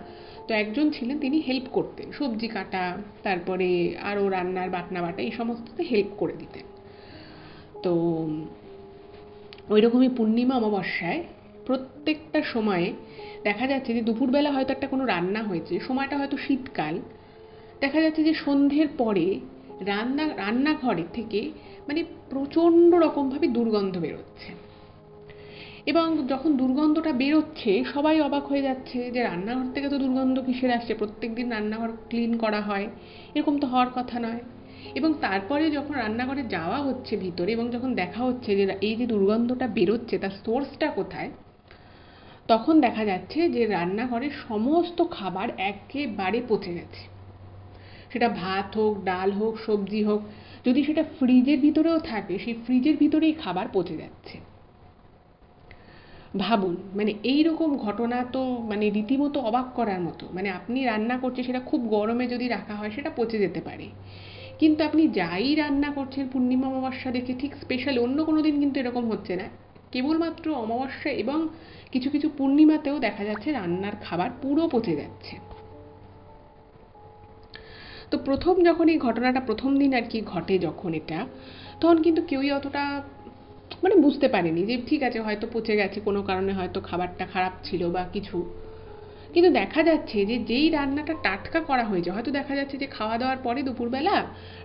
তো একজন ছিলেন তিনি হেল্প করতেন, সবজি কাটা, তারপরে আরও রান্নার বাটনা বাটা, এই সমস্ততে হেল্প করে দিতেন। তো ওই রকমই পূর্ণিমা অমাবস্যায় প্রত্যেকটা সময়ে দেখা যাচ্ছে যে দুপুরবেলা হয়তো একটা কোনো রান্না হয়েছে, সময়টা হয়তো শীতকাল, দেখা যাচ্ছে যে সন্ধ্যের পরে রান্নাঘরের থেকে মানে প্রচণ্ড রকমভাবে দুর্গন্ধ বেরোচ্ছে, এবং যখন দুর্গন্ধটা বেরোচ্ছে সবাই অবাক হয়ে যাচ্ছে যে রান্নাঘর থেকে তো দুর্গন্ধ কিসের আসছে, প্রত্যেক দিন রান্নাঘর ক্লিন করা হয়, এরকম তো হওয়ার কথা নয়। এবং তারপরে যখন রান্নাঘরে যাওয়া হচ্ছে ভিতরে এবং যখন দেখা হচ্ছে যে এই যে দুর্গন্ধটা বেরোচ্ছে তার সোর্সটা কোথায়, তখন দেখা যাচ্ছে যে রান্নাঘরের সমস্ত খাবার একেবারে পচে গেছে। সেটা ভাত হোক, ডাল হোক, সবজি হোক, যদি সেটা ফ্রিজের ভিতরেও থাকে সেই ফ্রিজের ভিতরেই খাবার পচে যাচ্ছে। ভাবুন, মানে এইরকম ঘটনা তো মানে রীতিমতো অবাক করার মতো। মানে আপনি রান্না করছেন, সেটা খুব গরমে যদি রাখা হয় সেটা পচে যেতে পারে, কিন্তু আপনি যাই রান্না করছেন পূর্ণিমা অমাবস্যা দেখে, ঠিক স্পেশাল অন্য কোনো দিন কিন্তু এরকম হচ্ছে না, কেবলমাত্র অমাবস্যা এবং কিছু কিছু পূর্ণিমাতেও দেখা যাচ্ছে রান্নার খাবার পুরো পচে যাচ্ছে। তো প্রথম যখন এই ঘটনাটা প্রথম দিন আর কি ঘটে যখন এটা, তখন কিন্তু কেউই অতটা মানে বুঝতে পারেনি যে ঠিক আছে হয়তো পচে গেছে কোনো কারণে, হয়তো খাবারটা খারাপ ছিল বা কিছু। কিন্তু দেখা যাচ্ছে যে যেই রান্নাটা টাটকা করা হয়েছে, হয়তো দেখা যাচ্ছে যে খাওয়া দাওয়ার পরে দুপুরবেলা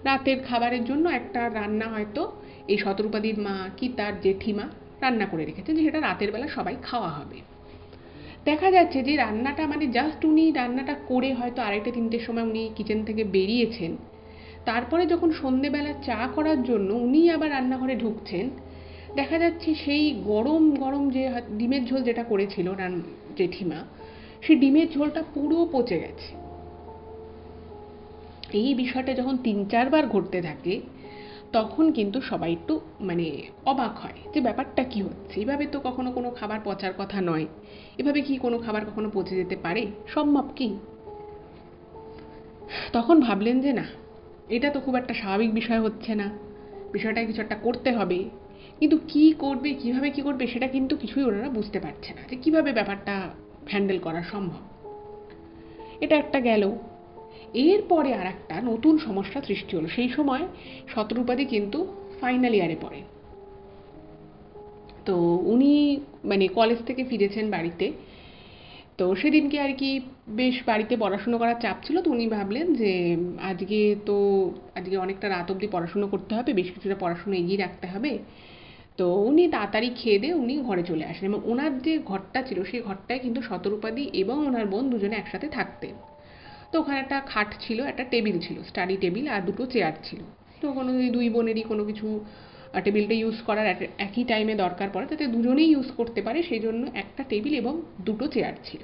রাতের খাবারের জন্য একটা রান্না হয়তো এই শতরূপাদির মা কি তার জেঠিমা রান্না করে রেখেছে যে সেটা রাতের বেলা সবাই খাওয়া হবে। দেখা যাচ্ছে যে রান্নাটা মানে জাস্ট উনি রান্নাটা করে হয়তো 2:30-3টের সময় উনি কিচেন থেকে বেরিয়েছেন, তারপরে যখন সন্ধেবেলা চা করার জন্য উনি আবার রান্নাঘরে ঢুকছেন, দেখা যাচ্ছে সেই গরম গরম যে ডিমের ঝোল যেটা করেছিল জেঠিমা, সেই ডিমের ঝোলটা পুরো পচে গেছে। এই বিষয়টা যখন 3-4বার ঘটতে থাকে তখন কিন্তু সবাই একটু মানে অবাক হয় যে ব্যাপারটা কি হচ্ছে, এভাবে তো কখনো কোনো খাবার পচার কথা নয়, এভাবে কি কোনো খাবার কখনো পচে যেতে পারে, সম্ভব কি? তখন ভাবলেন যে না, এটা তো খুব একটা স্বাভাবিক বিষয় হচ্ছে না, বিষয়টায় কিছু একটা করতে হবে। কিন্তু কি করবে, কিভাবে কি করবে, সেটা কিন্তু কিছুই ওনারা বুঝতে পারছে না যে কিভাবে ব্যাপারটা হ্যান্ডেল করা সম্ভব। এটা একটা গেল। এরপরে আর একটা নতুন সমস্যা সৃষ্টি হলো। সেই সময় শতরূপাদি কিন্তু ফাইনাল ইয়ারে পড়ে। তো উনি মানে কলেজ থেকে ফিরেছেন বাড়িতে। তো সেদিনকে আর কি বেশ বাড়িতে পড়াশুনো করার চাপ ছিল, তো উনি ভাবলেন যে আজকে তো আজকে অনেকটা রাত অবধি পড়াশুনো করতে হবে, বেশ কিছুটা পড়াশুনো এগিয়ে রাখতে হবে। তো উনি তাড়াতাড়ি খেয়ে দিয়ে উনি ঘরে চলে আসেন এবং ওনার যে ঘরটা ছিল সেই ঘরটায় কিন্তু শতরূপাদি এবং ওনার বোন দুজনে একসাথে থাকতেন। তো ওখানে একটা খাট ছিল, একটা টেবিল ছিল, স্টাডি টেবিল, আর দুটো চেয়ার ছিল। তো কোনো দুই বোনেরই কোনো কিছু টেবিলটা ইউজ করার একই টাইমে দরকার পড়ে, যাতে দুজনেই ইউজ করতে পারে সেই জন্য একটা টেবিল এবং দুটো চেয়ার ছিল।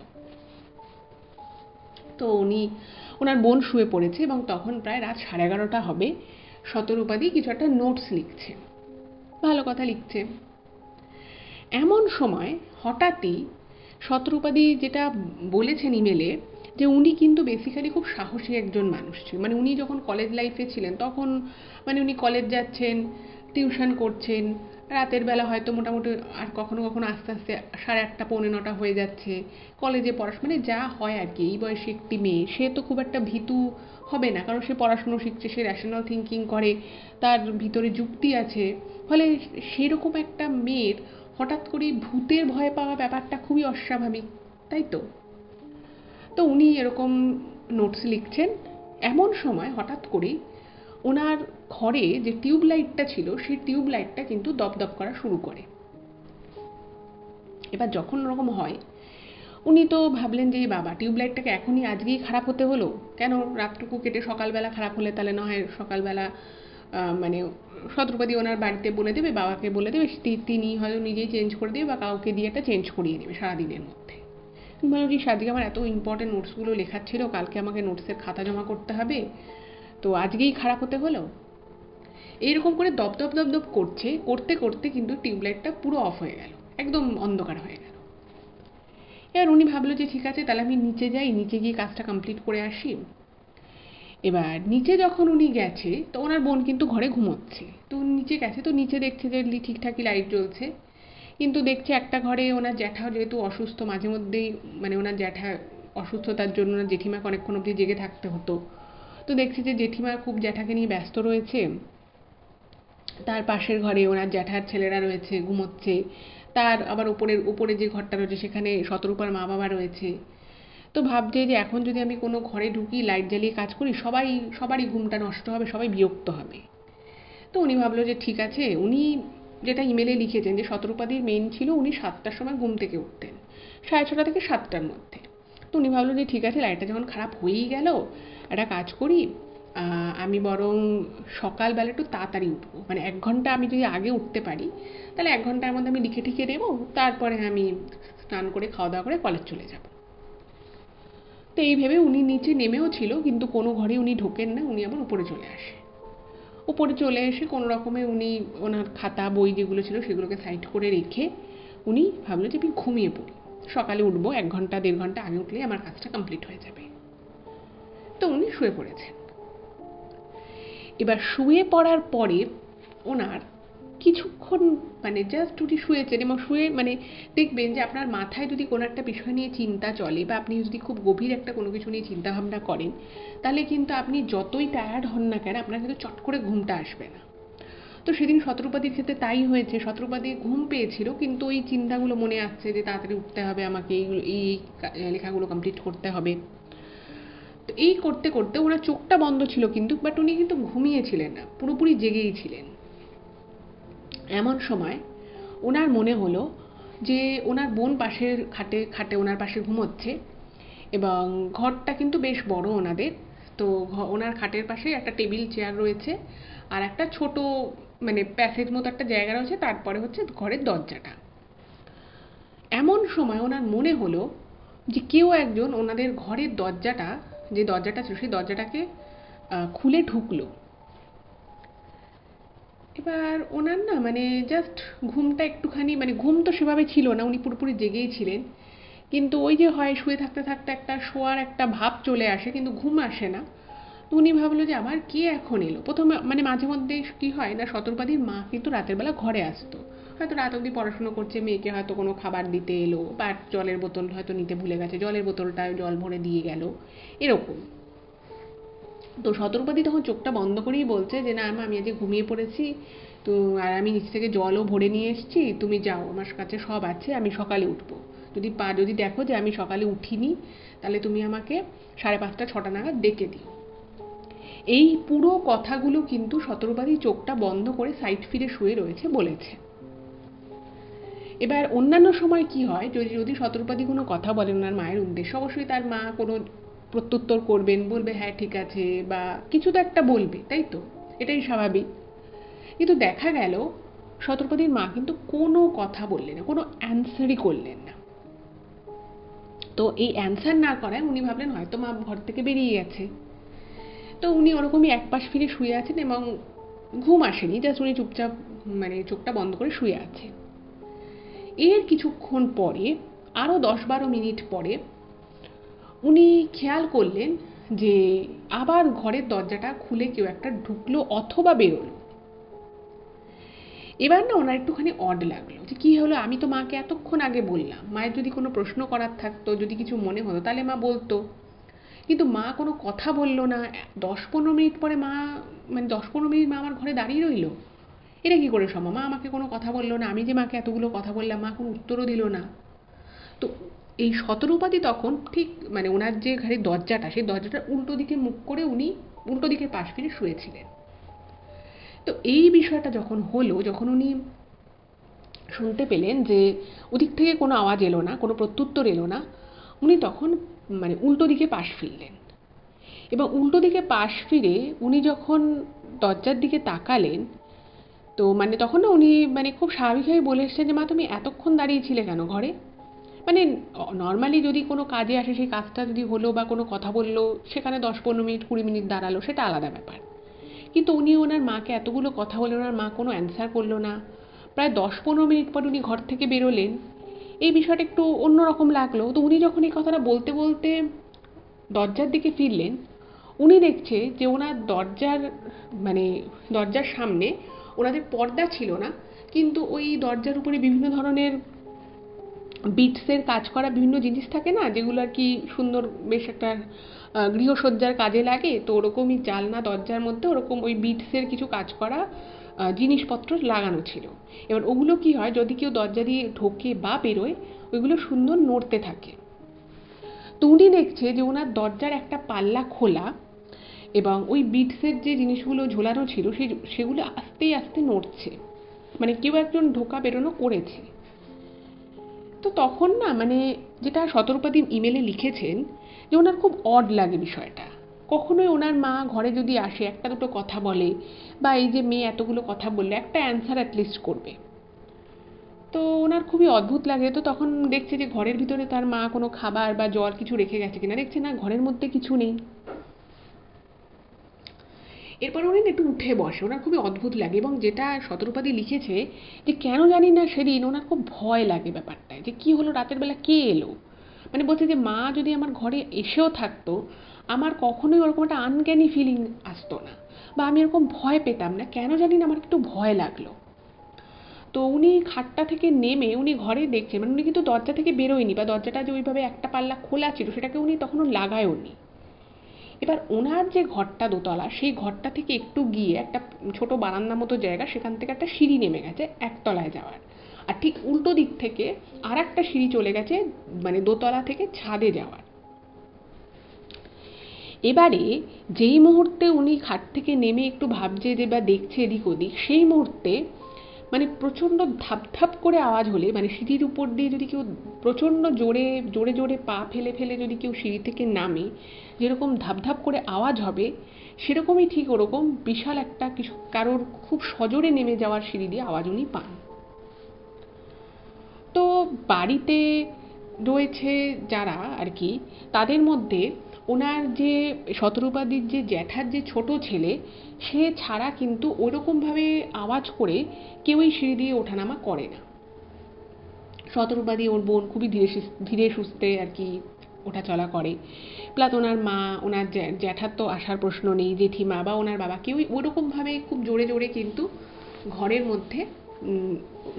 তো ওনার বোন শুয়ে পড়েছে এবং তখন প্রায় রাত 11:30 হবে। শতরূপাদি কিছু একটা নোটস লিখছে, ভালো কথা লিখছে। এমন সময় হঠাৎই শতরূপাদি যেটা বলেছেন ইমেলে, যে উনি কিন্তু বেসিক্যালি খুব সাহসী একজন মানুষ ছিল। মানে উনি যখন কলেজ লাইফে ছিলেন তখন মানে উনি কলেজ যাচ্ছেন, টিউশন করছেন, রাতের বেলা হয়তো মোটামুটি, আর কখনো কখনো আস্তে আস্তে 8:30 9:30 হয়ে যাচ্ছে, কলেজে পড়াশোনা মানে যা হয় আর কি। এই বয়সে একটি মেয়ে, সে তো খুব একটা ভীতু হবে না, কারণ সে পড়াশুনো শিখছে, সে র্যাশনাল থিঙ্কিং করে, তার ভিতরে যুক্তি আছে। ফলে সেরকম একটা মেয়ের হঠাৎ করেই ভূতের ভয় পাওয়া ব্যাপারটা খুবই অস্বাভাবিক, তাই তো? তো উনি এরকম নোটস লিখছেন, এমন সময় হঠাৎ করেই ওনার ঘরে যে টিউব লাইটটা ছিল সেই টিউব লাইটটা কিন্তু দপদপ করা শুরু করে। এবার যখন ওরকম হয় উনি তো ভাবলেন যে বাবা, টিউব লাইটটাকে এখনই আজকেই খারাপ হতে হলো কেন, রাতটুকু কেটে সকালবেলা খারাপ হলে তাহলে না হয় সকালবেলা মানে শতরূপাদি ওনার বাড়িতে বলে দেবে, বাবাকে বলে দেবে, তিনি হয়তো নিজেই চেঞ্জ করে দেবে বা কাউকে দিয়ে একটা চেঞ্জ করিয়ে নেবে সারাদিনের মধ্যে। বললো যে আজকে আমার এত ইম্পর্টেন্ট নোটসগুলো লেখার ছিল, কালকে আমাকে নোটসের খাতা জমা করতে হবে, তো আজকেই খারাপ হতে হলো। এইরকম করে দপদপ দপদপ করছে, করতে করতে কিন্তু টিউবলাইটটা পুরো অফ হয়ে গেল, একদম অন্ধকার হয়ে গেল। এবার উনি ভাবলো যে ঠিক আছে তাহলে আমি নিচে যাই, নিচে গিয়ে কাজটা কমপ্লিট করে আসি। এবার নিচে যখন উনি গেছে তো ওনার বোন কিন্তু ঘরে ঘুমোচ্ছে, তো নিচে গেছে, তো নিচে দেখছে যে ঠিকঠাকই লাইট জ্বলছে, কিন্তু দেখছে একটা ঘরে ওনার জ্যাঠা যেহেতু অসুস্থ, মাঝে মধ্যেই মানে ওনার জ্যাঠা অসুস্থতার জন্য ওনার জেঠিমাকে অনেকক্ষণ অবধি জেগে থাকতে হতো। তো দেখছি যে জেঠিমা খুব জ্যাঠাকে নিয়ে ব্যস্ত রয়েছে, তার পাশের ঘরে ওনার জ্যাঠার ছেলেরা রয়েছে ঘুমোচ্ছে, তার আবার উপরে যে ঘরটা রয়েছে সেখানে শতরূপার মা বাবা রয়েছে। তো ভাবছে যে এখন যদি আমি কোনো ঘরে ঢুকি লাইট জ্বালিয়ে কাজ করি সবারই ঘুমটা নষ্ট হবে, সবাই বিরক্ত হবে। তো উনি ভাবলো যে ঠিক আছে, উনি যেটা ইমেলে লিখেছেন যে শতরূপাদির মেন ছিল উনি 7টার সময় ঘুম থেকে উঠতেন, 6:30 থেকে 7টার মধ্যে। তো উনি ভাবলো যে ঠিক আছে লাইটটা যখন খারাপ হয়েই গেল, একটা কাজ করি, আমি বরং সকালবেলা একটু তাড়াতাড়ি উঠবো, মানে 1 ঘন্টা আমি যদি আগে উঠতে পারি তাহলে 1 ঘন্টার মধ্যে আমি লিখে ঠিকে দেবো, তারপরে আমি স্নান করে খাওয়া দাওয়া করে কলেজ চলে যাব। তো এই ভেবে উনি নিচে নেমেও ছিল, কিন্তু কোনো ঘরে উনি ঢোকেন না, উনি আবার উপরে চলে আসে। উপরে চলে এসে কোনো রকমে উনি ওনার খাতা বই যেগুলো ছিল সেগুলোকে সাইড করে রেখে উনি ভাবলো যে আমি ঘুমিয়ে পড়ি, সকালে উঠবো, 1 ঘন্টা 1.5 ঘন্টা আগে উঠলেই আমার কাজটা কমপ্লিট হয়ে যাবে। তো উনি শুয়ে পড়েছেন। এবার শুয়ে পড়ার পরে ওনার কিছুক্ষণ, মানে জাস্ট উনি শুয়েছেন এবং শুয়ে মানে দেখবেন যে আপনার মাথায় যদি কোনো একটা বিষয় নিয়ে চিন্তা চলে বা আপনি যদি খুব গভীর একটা কোনো কিছু নিয়ে চিন্তা ভাবনা করেন, তাহলে কিন্তু আপনি যতই টায়ার্ড হন না কেন আপনার কিন্তু চট করে ঘুমটা আসবে না। তো সেদিন শতরূপাদির ক্ষেত্রে তাই হয়েছে। শতরূপাদি ঘুম পেয়েছিল, কিন্তু ওই চিন্তাগুলো মনে আসছে যে তাড়াতাড়ি উঠতে হবে, আমাকে এইগুলো এই লেখাগুলো কমপ্লিট করতে হবে। তো এই করতে করতে ওনার চোখটা বন্ধ ছিল কিন্তু, বাট উনি কিন্তু ঘুমিয়েছিলেন না, পুরোপুরি জেগেই ছিলেন। এমন সময় ওনার মনে হলো যে ওনার বোন পাশের খাটে খাটে ওনার পাশে ঘুমোচ্ছে, এবং ঘরটা কিন্তু বেশ বড় ওনাদের। তো ওনার খাটের পাশে একটা টেবিল চেয়ার রয়েছে, আর একটা ছোট মানে প্যাসেজ মতো একটা জায়গা রয়েছে, তারপরে হচ্ছে ঘরের দরজাটা। এমন সময় ওনার মনে হলো যে কেউ একজন ওনাদের ঘরের দরজাটা, যে দরজাটা ছিল সেই দরজাটাকে খুলে ঢুকলো। এবার ওনার না মানে জাস্ট ঘুমটা একটুখানি, মানে ঘুম তো সেভাবে ছিল না, উনি পুরোপুরি জেগেই ছিলেন, কিন্তু ওই যে হয় শুয়ে থাকতে থাকতে একটা শোয়ার একটা ভাব চলে আসে কিন্তু ঘুম আসে না। তো উনি ভাবলো যে আবার কে এখন এলো। প্রথমে মানে মাঝে মধ্যে কি হয় না, শতরূপাদির মা কিন্তু রাতের বেলা ঘরে আসতো, হয়তো রাত অবধি পড়াশুনো করছে, মেয়েকে হয়তো কোনো খাবার দিতে এলো, বা জলের বোতল হয়তো নিতে ভুলে গেছে, জলের বোতলটা জল ভরে দিয়ে গেল, এরকম। তো শতরূপাদি তখন চোখটা বন্ধ করেই বলছে যে না মা, আমি আজকে ঘুমিয়ে পড়েছি, তো আর আমি নিচ থেকে জলও ভরে নিয়ে এসেছি, তুমি যাও, আমার কাছে সব আছে, আমি সকালে উঠবো। যদি দেখো যে আমি সকালে উঠিনি, তাহলে তুমি আমাকে 5:30 6টা নাগাদ ডেকে দিও। এই পুরো কথাগুলো কিন্তু শতরূপাদি চোখটা বন্ধ করে সাইড ফিরে শুয়ে রয়েছে বলেছে। এবার অন্যান্য সময় কি হয়, যদি যদি শতরূপাদি কোনো কথা বলেন ওনার মায়ের উদ্দেশ্যে, অবশ্যই তার মা কোনো প্রত্যুত্তর করবেন, বলবে হ্যাঁ ঠিক আছে, বা কিছু তো একটা বলবে, তাই তো, এটাই স্বাভাবিক। কিন্তু দেখা গেল শতরূপাদির মা কিন্তু কোনো কথা বললেন না, কোনো অ্যান্সারই করলেন না। তো এই অ্যান্সার না করায় উনি ভাবলেন হয়তো মা ঘর থেকে বেরিয়ে গেছে। তো উনি ওরকমই একপাশ ফিরে শুয়ে আছেন এবং ঘুম আসেনি, জাস্ট উনি চুপচাপ মানে চোখটা বন্ধ করে শুয়ে আছে। এর কিছুক্ষণ পরে, আরও 10-12 মিনিট পরে, উনি খেয়াল করলেন যে আবার ঘরের দরজাটা খুলে কেউ একটা ঢুকলো অথবা বেরোলো। এবার না ওনার একটুখানি অড লাগলো যে কী হলো, আমি তো মাকে এতক্ষণ আগে বললাম, মায়ের যদি কোনো প্রশ্ন করার থাকতো, যদি কিছু মনে হতো তাহলে মা বলতো, কিন্তু মা কোনো কথা বললো না। 10-15 মিনিট পরে মা, মানে 10-15 মিনিট মা আমার ঘরে দাঁড়িয়ে রইলো, এটা কী করে সম্ভব? মা আমাকে কোনো কথা বললো না, আমি যে মাকে এতগুলো কথা বললাম, মা কোনো উত্তরও দিল না। তো এই শতরূপাদি তখন ঠিক মানে ওনার যে ঘরের দরজাটা, সেই দরজাটার উল্টো দিকে মুখ করে উনি উল্টো দিকে পাশ ফিরে শুয়েছিলেন। তো এই বিষয়টা যখন হলো, যখন উনি শুনতে পেলেন যে ওদিক থেকে কোনো আওয়াজ এলো না, কোনো প্রত্যুত্তর এলো না, উনি তখন মানে উল্টো দিকে পাশ ফিরলেন। এবং উল্টো দিকে পাশ ফিরে উনি যখন দরজার দিকে তাকালেন, তো মানে তখন না উনি মানে খুব স্বাভাবিকভাবে বলে এসছেন যে মা, তুমি এতক্ষণ দাঁড়িয়েছিলে কেন ঘরে? মানে নর্মালি যদি কোনো কাজে আসে, সেই কাজটা যদি হলো বা কোনো কথা বললো, সেখানে 10-15 মিনিট 20 মিনিট দাঁড়ালো, সেটা আলাদা ব্যাপার। কিন্তু উনি ওনার মাকে এতগুলো কথা বলে ওনার মা কোনো অ্যান্সার করলো না, প্রায় 10-15 মিনিট পর উনি ঘর থেকে বেরোলেন। এই বিষয়টা একটু অন্যরকম লাগলো। তো উনি যখন এই কথাটা বলতে বলতে দরজার দিকে ফিরলেন, উনি দেখছে যে ওনার দরজার মানে দরজার সামনে ওনাদের পর্দা ছিল না, কিন্তু ওই দরজার উপরে বিভিন্ন ধরনের বিটসের কাজ করা বিভিন্ন জিনিস থাকে না, যেগুলো আর কি সুন্দর বেশ একটা গৃহসজ্জার কাজে লাগে, তো ওরকমই জানলা দরজার মধ্যে ওরকম ওই বিটসের কিছু কাজ করা জিনিসপত্র লাগানো ছিল। এবার ওগুলো কি হয়, যদি কেউ দরজা দিয়ে ঢোকে বা বেরোয়, ওইগুলো সুন্দর নড়তে থাকে। তো উনি দেখছে যে ওনার দরজার একটা পাল্লা খোলা, এবং ওই বিটসের যে জিনিসগুলো ঝোলানো ছিল সেগুলো আস্তে আস্তে নড়ছে, মানে কেউ একজন ঢোকা বেরোনো করেছে। তো তখন না মানে যেটা শতরূপাদি ইমেলে লিখেছেন, যে ওনার খুব অড লাগে বিষয়টা, কখনোই ওনার মা ঘরে যদি আসে একটা দুটো কথা বলে বা এই যে মেয়ে এতগুলো কথা বললে একটা অ্যান্সার অ্যাটলিস্ট করবে। তো ওনার খুবই অদ্ভুত লাগে। তো তখন দেখছে যে ঘরের ভিতরে তার মা কোনো খাবার বা জল কিছু রেখে গেছে কিনা, দেখছে না ঘরের মধ্যে কিছু নেই। এরপর উনি না একটু উঠে বসে, ওনার খুবই অদ্ভুত লাগে। এবং যেটা শতরূপাদি লিখেছে যে কেন জানি না সেদিন ওনার খুব ভয় লাগে ব্যাপারটায়, যে কি হলো, রাতের বেলা কে এলো। মানে বলছে যে মা যদি আমার ঘরে এসেও থাকতো, আমার কখনোই ওরকম একটা আনক্যানি ফিলিং আসতো না, বা আমি এরকম ভয় পেতাম না, কেন জানি না আমার একটু ভয় লাগলো। তো উনি খাটটা থেকে নেমে উনি ঘরে দেখছেন, মানে উনি কিন্তু দরজা থেকে বেরোয়নি, বা দরজাটা যে ওইভাবে একটা পাল্লা খোলা ছিল সেটাকে উনি তখনও লাগায়ওনি। এবার ওনার যে ঘরটা দোতলা, সেই ঘরটা থেকে একটু গিয়ে একটা ছোট বারান্দা মতো জায়গা, সেখান থেকে একটা সিঁড়ি নেমে গেছে একতলায় যাওয়ার। আর ঠিক উল্টো দিক থেকে আর একটা সিঁড়ি চলে গেছে, মানে দোতলা থেকে ছাদে যাওয়ার। এবারে যেই মুহূর্তে উনি খাট থেকে নেমে একটু ভাবছে যে বা দেখছে এদিক ওদিক, সেই মুহূর্তে মানে প্রচণ্ড ধাপ ধাপ করে আওয়াজ হলে, মানে সিঁড়ির উপর দিয়ে যদি কেউ প্রচণ্ড জোরে জোরে জোরে পা ফেলে ফেলে যদি কেউ সিঁড়ি থেকে নামে, যেরকম ধাপ ধাপ করে আওয়াজ হবে, সেরকমই ঠিক ওরকম বিশাল একটা কিছু কারোর খুব সজোরে নেমে যাওয়ার সিঁড়ি দিয়ে আওয়াজ উনি পান। তো বাড়িতে রয়েছে যারা আর কি, তাদের মধ্যে ওনার যে শতরূপাদির যে জ্যাঠার যে ছোট ছেলে, সে ছাড়া কিন্তু ওইরকমভাবে আওয়াজ করে কেউই সিঁড়ি দিয়ে ওঠানামা করে না। শতরূপাদি ওর বোন খুবই ধীরে সুস্থে আর কি ওঠা চলা করে। প্লাস ওনার মা, ওনার জ্যাঠার তো আসার প্রশ্ন নেই, জেঠিমা বা ওনার বাবা কেউই ওরকমভাবে খুব জোরে জোরে কিন্তু ঘরের মধ্যে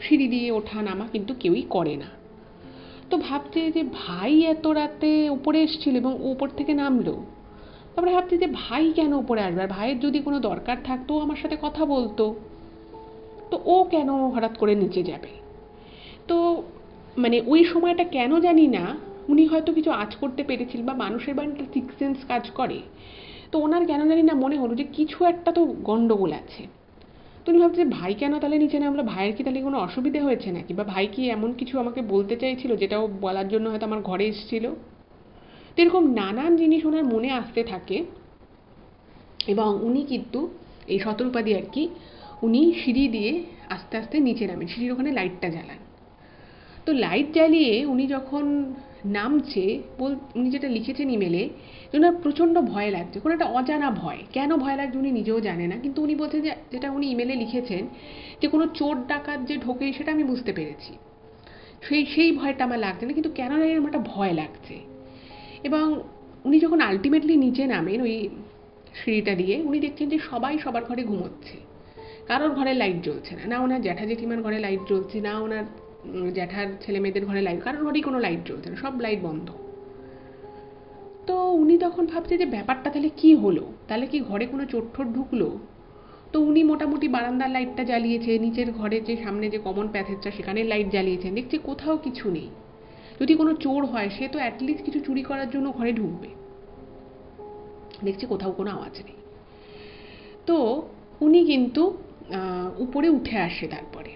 সিঁড়ি দিয়ে ওঠা নামা কিন্তু কেউই করে না। তো ভাবছে যে ভাই এত রাতে উপরে এসেছিল এবং ও উপর থেকে নামলো। তারপরে ভাবছে যে ভাই কেন উপরে আসবে, আর ভাইয়ের যদি কোনো দরকার থাকতো আমার সাথে কথা বলতো, তো ও কেন হঠাৎ করে নিচে যাবে। তো মানে ওই সময়টা কেন জানি না উনি হয়তো কিছু আঁচ করতে পেরেছিলেন, বা মানুষের বাড়িতে সিক্স সেন্স কাজ করে। তো ওনার কেন জানি না মনে হলো যে কিছু একটা তো গন্ডগোল আছে। তো উনি ভাবছে ভাই কেন তাহলে নিচে নামলো, ভাইয়ের কি তাহলে কোনো অসুবিধে হয়েছে নাকি, বা ভাই কি এমন কিছু আমাকে বলতে চাইছিল যেটাও বলার জন্য হয়তো আমার ঘরে এসেছিল। তো এরকম নানান জিনিস ওনার মনে আসতে থাকে। এবং উনি কিন্তু এই শতরূপাদি আর কি, উনি সিঁড়ি দিয়ে আস্তে আস্তে নিচে নামেন, সিঁড়ির ওখানে লাইটটা জ্বালান। তো লাইট জ্বালিয়ে উনি যখন নামছে, উনি যেটা লিখেছেন ইমেলে, যে ওনার প্রচণ্ড ভয় লাগছে, কোনো একটা অজানা ভয়। কেন ভয় লাগছে উনি নিজেও জানে না, কিন্তু উনি বলছেন যে যেটা উনি ইমেলে লিখেছেন, যে কোনো চোর ডাকাত যে ঢোকে সেটা আমি বুঝতে পেরেছি, সেই ভয়টা আমার লাগছে না, কিন্তু কেন জানি আমার একটা ভয় লাগছে। এবং উনি যখন আলটিমেটলি নিচে নামেন ওই সিঁড়িটা দিয়ে, উনি দেখছেন যে সবাই সবার ঘরে ঘুমোচ্ছে, কারোর ঘরে লাইট জ্বলছে না, না ওনার জ্যাঠা জেঠিমার ঘরে লাইট জ্বলছে, না ওনার জ্যাঠার ছেলে মেয়েদের ঘরে লাইট, কারোর ঘরেই কোনো লাইট জ্বলছে না, সব লাইট বন্ধ। তো উনি তখন ভাবছে যে ব্যাপারটা তাহলে কি হলো, তাহলে কি ঘরে কোনো চোর ঠোর ঢুকলো। তো উনি মোটামুটি বারান্দার লাইটটা জ্বালিয়েছে, নিচের ঘরে যে সামনে যে কমন প্যাসেজটা সেখানে লাইট জ্বালিয়েছেন, দেখছে কোথাও কিছু নেই। যদি কোনো চোর হয় সে তো অ্যাটলিস্ট কিছু চুরি করার জন্য ঘরে ঢুকবে, দেখছে কোথাও কোনো আওয়াজ নেই। তো উনি কিন্তু উপরে উঠে আসে। তারপরে